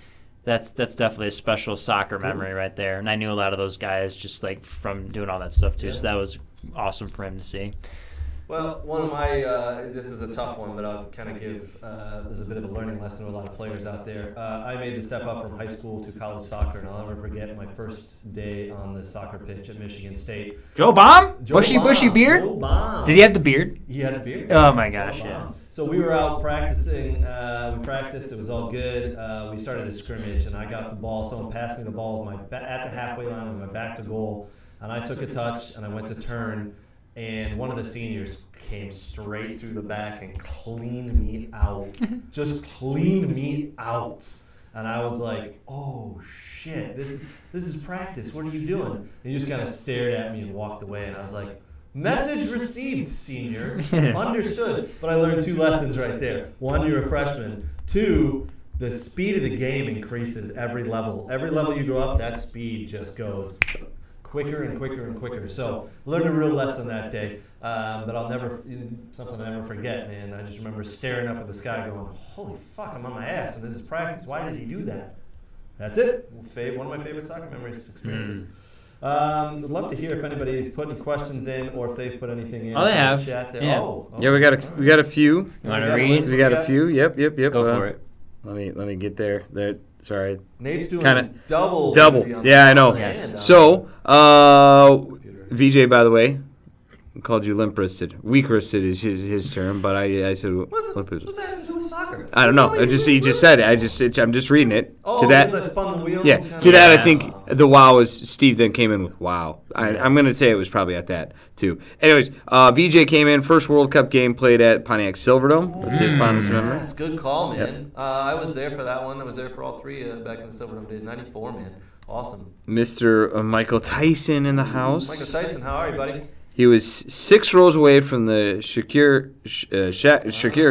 that's definitely a special soccer memory right there. And I knew a lot of those guys just like from doing all that stuff too. So that was awesome for him to see. Well, one of my, this is a tough one, but I'll kind of give, there's a bit of a learning lesson to a lot of players out there. I made the step up from high school to college soccer, and I'll never forget my first day on the soccer pitch at Michigan State. Joe Baum? Joe Bushy Baum. beard? Joe Baum. Did he have the beard? He had the beard. Oh my gosh, Joe yeah. Baum. So we were out practicing, we practiced, it was all good. We started a scrimmage, and I got the ball, someone passed me the ball with at the halfway line with my back to goal, and I took a touch, and I went to turn, and one of the seniors came straight through the back and cleaned me out. Just cleaned me out. And I was like, oh shit, this is practice. What are you doing? And he just kind of stared at me and walked away. And I was like, message received, senior. Understood. But I learned 2 lessons right there. 1, you're a freshman. 2, the speed of the game increases every level. Every level you go up, that speed just goes quicker and quicker and quicker. So learned a real lesson that day, but I'll never, something I'll never forget, man. I just remember staring up at the sky going, holy fuck, I'm on my ass, and this is practice. Why did he do that? That's it. One of my favorite soccer memories, experiences. I'd love to hear if anybody's put any questions in or if they've put anything in. Oh, they have. The chat there. Yeah. Yeah, we got a few. You want to read? We got a few. Yep. Go for it. Let me get there. Sorry. Nate's doing Kinda double. Yeah, I know. Yes. So, VJ, by the way, called you limp-wristed. Weak-wristed is his term, but I said limp-wristed. What's that have to do with soccer? I don't know. He just said it. I'm just reading it. Oh, to that, because I spun the wheel? yeah. To that, I think the wow was Steve. Then came in with wow. I'm gonna say it was probably at that too. Anyways, VJ came in. First World Cup game played at Pontiac Silverdome. That's his fondest memory. That's a good call, man. I was there for that one. I was there for all 3 back in the Silverdome days. 94, man. Awesome. Mr. Michael Tyson in the house. Michael Tyson, how are you, buddy? He was 6 rows away from the Shakir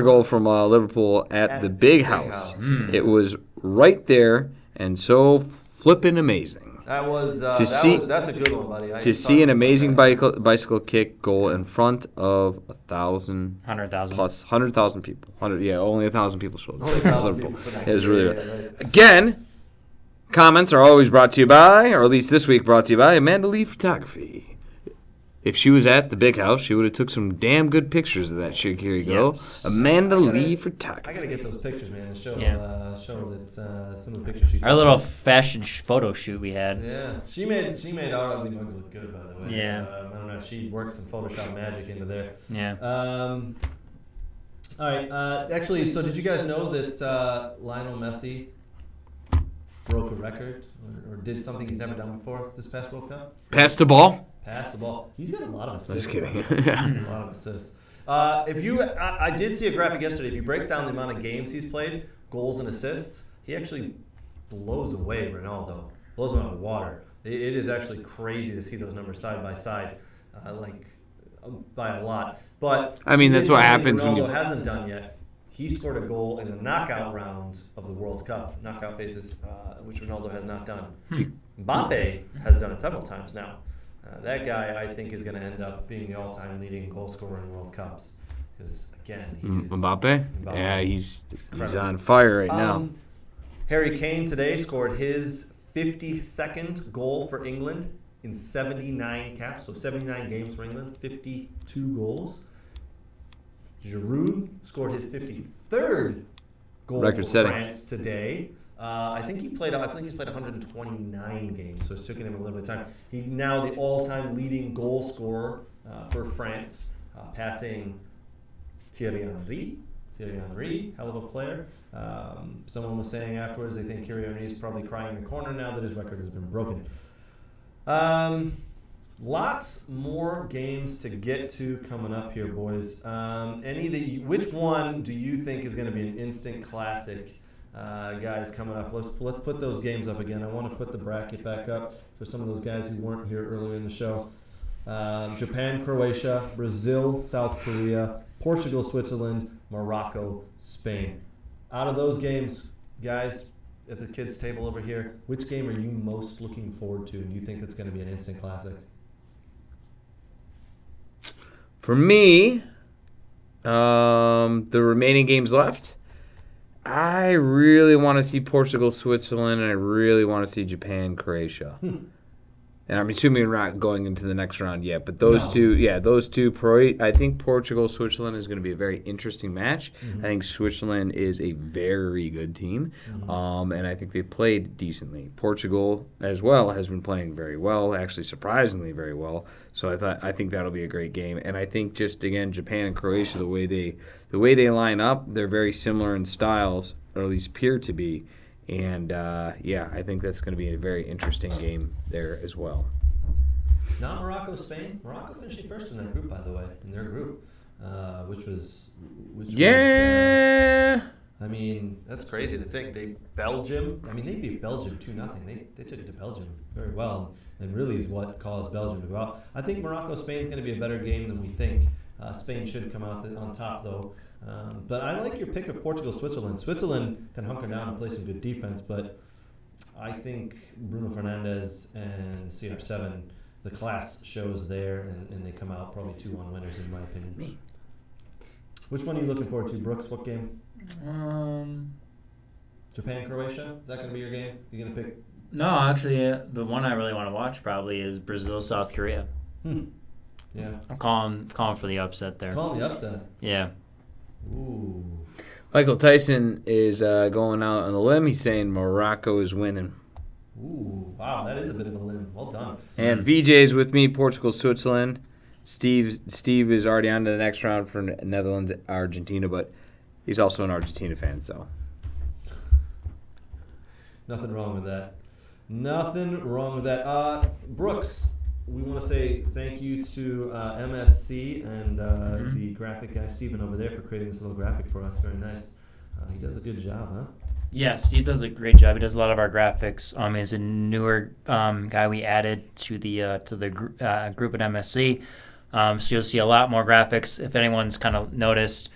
goal from Liverpool at the Big House. It was right there, and so flippin' amazing. That was that's a good one, buddy. To see an amazing bicycle kick goal in front of 1,000 100,000 plus 100,000 people. Only 1,000 people showed up. Only 1,000 people. It was really Yeah, good. right. Again, comments are always brought to you by, or at least this week brought to you by, Amanda Lee Photography. If she was at the Big House, she would have took some damn good pictures of that Shakir goal. Yes. Amanda Lee I Photography. gotta get those pictures, man. And show Yeah. show that some of the pictures she took. Our little fashion photo shoot we had. Yeah, she made our ugly mugs look good, by the way. Yeah. I don't know if she worked some Photoshop magic into there. Yeah. All right. Actually, so did you guys know that Lionel Messi broke a record or did something he's never done before this past World Cup? Pass the ball. Pass the ball. He's got a lot of assists. Just kidding. A lot of assists. I did see a graphic yesterday. If you break down the amount of games he's played, goals and assists, he actually blows away Ronaldo. Blows him out of the water. It is actually crazy to see those numbers side by side, by a lot. But I mean, that's what happens when Ronaldo you. hasn't done yet. He scored a goal in the knockout rounds of the World Cup, knockout phases, which Ronaldo has not done. Mbappe has done it several times now. That guy, I think, is going to end up being the all-time leading goal scorer in World Cups. Because, again, he's... Mbappe? Yeah, he's on fire right now. Harry Kane today scored his 52nd goal for England in 79 caps. So 79 games for England, 52 goals. Giroud scored his 53rd goal Record for setting. France today. I think he's played 129 games, so it's taken him a little bit of time. He's now the all-time leading goal scorer for France, passing Thierry Henry. Thierry Henry, hell of a player. Someone was saying afterwards they think Thierry Henry is probably crying in the corner now that his record has been broken. Lots more games to get to coming up here, boys. Which one do you think is going to be an instant classic? Guys coming up. Let's put those games up again. I want to put the bracket back up for some of those guys who weren't here earlier in the show. Japan, Croatia, Brazil, South Korea, Portugal, Switzerland, Morocco, Spain. Out of those games, guys, at the kids' table over here, which game are you most looking forward to? And do you think that's going to be an instant classic? For me, The remaining games left. I really want to see Portugal, Switzerland, and I really want to see Japan, Croatia. And I'm assuming we're not going into the next round yet, but those two. I think Portugal, Switzerland is going to be a very interesting match. I think Switzerland is a very good team, and I think they played decently. Portugal as well has been playing very well, actually surprisingly very well. So I think that'll be a great game, and I think just again Japan and Croatia, the way they line up, they're very similar in styles, or at least appear to be. And, I think that's going to be a very interesting game there as well. Not Morocco, Spain. Morocco finishing first in their group, by the way, which was. I mean, that's crazy to think. They beat Belgium 2-0. They took it to Belgium very well, and really is what caused Belgium to go out. I think Morocco-Spain is going to be a better game than we think. Spain should come out on top, though. But I like your pick of Portugal-Switzerland. Switzerland can hunker down and play some good defense, but I think Bruno Fernandes and CR7, the class shows there, and they come out probably 2-1 winners, in my opinion. Which one are you looking forward to, Brooks? What game? Japan-Croatia? Is that going to be your game? You going to pick? No, actually, the one I really want to watch probably is Brazil-South Korea. Yeah. I'm calling for the upset there. Calling the upset? Yeah. Ooh. Michael Tyson is going out on the limb. He's saying Morocco is winning. Ooh, wow, that is a bit of a limb. Well done. And VJ's with me, Portugal, Switzerland. Steve is already on to the next round for Netherlands, Argentina, but he's also an Argentina fan, so. Nothing wrong with that. Brooks, we want to say thank you to MSC and the graphic guy, Steven, over there for creating this little graphic for us. Very nice. He does a good job, huh? Yeah, Steve does a great job. He does a lot of our graphics. He's a newer guy we added to the group at MSC. So you'll see a lot more graphics. If anyone's kind of noticed,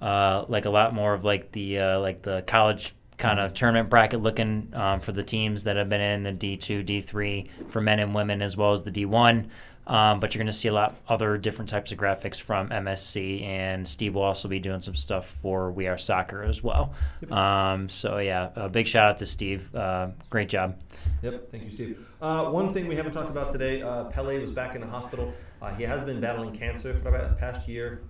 like a lot more of like the college kind of tournament bracket looking for the teams that have been in the D2, D3 for men and women, as well as the D1. But you're going to see a lot other different types of graphics from MSC, and Steve will also be doing some stuff for We Are Soccer as well. A big shout out to Steve. Great job. Yep, thank you, Steve. One thing we haven't talked about today, Pele was back in the hospital. He has been battling cancer for about the past year.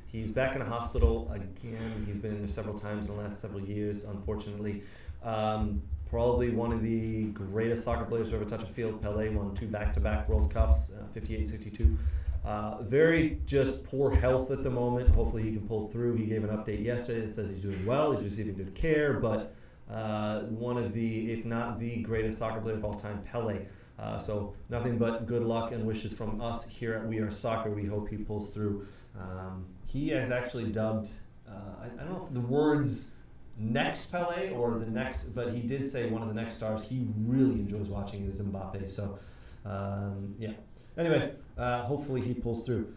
He's back in the hospital again. He's been in there several times in the last several years, unfortunately. Probably one of the greatest soccer players to ever touch a field. Pele won 2 back-to-back World Cups, 58 and 62. Very just poor health at the moment. Hopefully he can pull through. He gave an update yesterday that says he's doing well, he's receiving good care, but one of the, if not the greatest soccer player of all time, Pele. So nothing but good luck and wishes from us here at We Are Soccer. We hope he pulls through. He has actually dubbed, I don't know if the words next Pele or the next, but he did say one of the next stars he really enjoys watching is Mbappe. So, Anyway, hopefully he pulls through.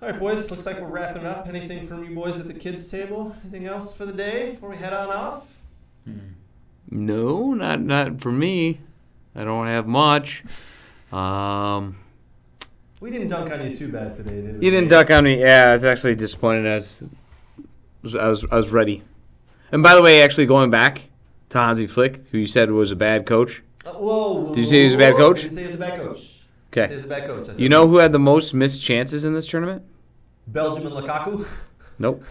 All right, boys, looks like we're wrapping up. Anything from you boys at the kids' table? Anything else for the day before we head on off? No, not for me. I don't have much. We didn't dunk on you too bad today, did we? You didn't dunk on me. Yeah, I was actually disappointed. I was ready. And by the way, actually going back to Hansi Flick, who you said was a bad coach. Whoa. Did you say he was a bad coach? I didn't say he was a bad coach. Okay. I didn't say he was a bad coach. You know who had the most missed chances in this tournament? Belgium and Lukaku? Nope.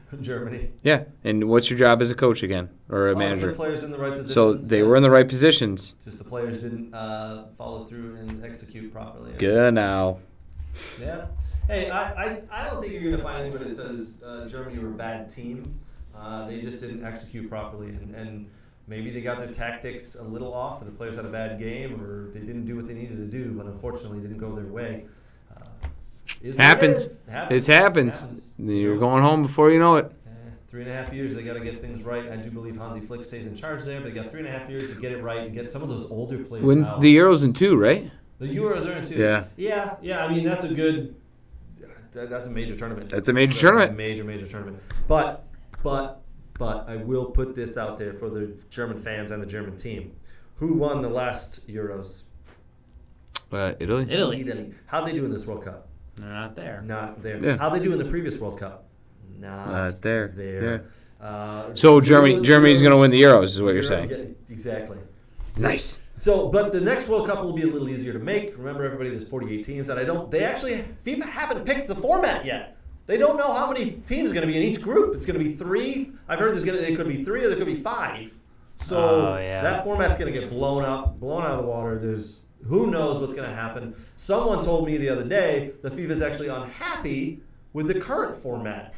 From Germany. Yeah. And what's your job as a coach again? Or a manager? The players in the right positions. So they were in the right positions. Just the players didn't follow through and execute properly. Good now. Yeah. Hey, I don't think you're going to find anybody that says Germany were a bad team. They just didn't execute properly. And maybe they got their tactics a little off, and the players had a bad game, or they didn't do what they needed to do, but unfortunately it didn't go their way. Happens. It happens. You're going home before you know it. 3.5 years, they got to get things right. I do believe Hansi Flick stays in charge there, but they got 3.5 years to get it right and get some of those older players Wins out. the Euros in 2, right? The Euros are in 2. Yeah. Yeah. I mean, that's a good. That's a major tournament. That's a major tournament. Major tournament. But I will put this out there for the German fans and the German team. Who won the last Euros? Italy. Italy. How'd they do in this World Cup? They're not there. Not there. Yeah. How'd they do in the previous World Cup? Not there. Yeah. So Germany's going to win the Euros, is what you're saying. Yeah, exactly. Nice. So, but the next World Cup will be a little easier to make. Remember, everybody, there's 48 teams, and FIFA haven't picked the format yet. They don't know how many teams are going to be in each group. It's going to be 3. I've heard it could be 3 or there could be 5. So that format's going to get blown out of the water. There's who knows what's going to happen. Someone told me the other day the FIFA is actually unhappy with the current format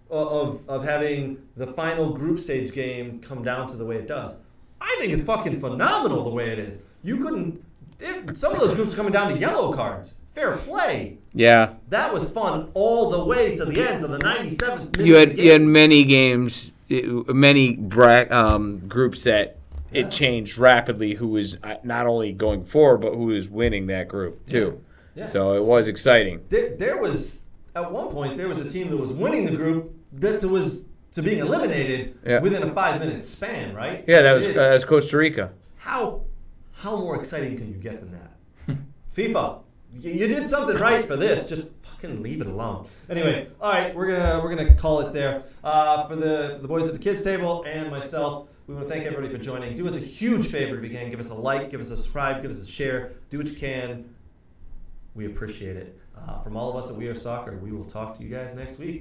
of having the final group stage game come down to the way it does. I think it's fucking phenomenal the way it is. Some of those groups coming down to yellow cards. Fair play. Yeah. That was fun all the way to the end, to the 97th minute. You had many games, many groups that it changed rapidly who was not only going forward, but who was winning that group, too. Yeah. So it was exciting. There was, at one point, there was a team that was winning the group that was to being eliminated within a 5-minute span, right? Yeah, that was Costa Rica. How more exciting can you get than that? FIFA, you did something right for this. Just fucking leave it alone. Anyway, all right, we're gonna call it there. For the boys at the kids table and myself, we want to thank everybody for joining. Do us a huge favor if you can. Give us a like, give us a subscribe, give us a share. Do what you can. We appreciate it. From all of us at We Are Soccer, we will talk to you guys next week.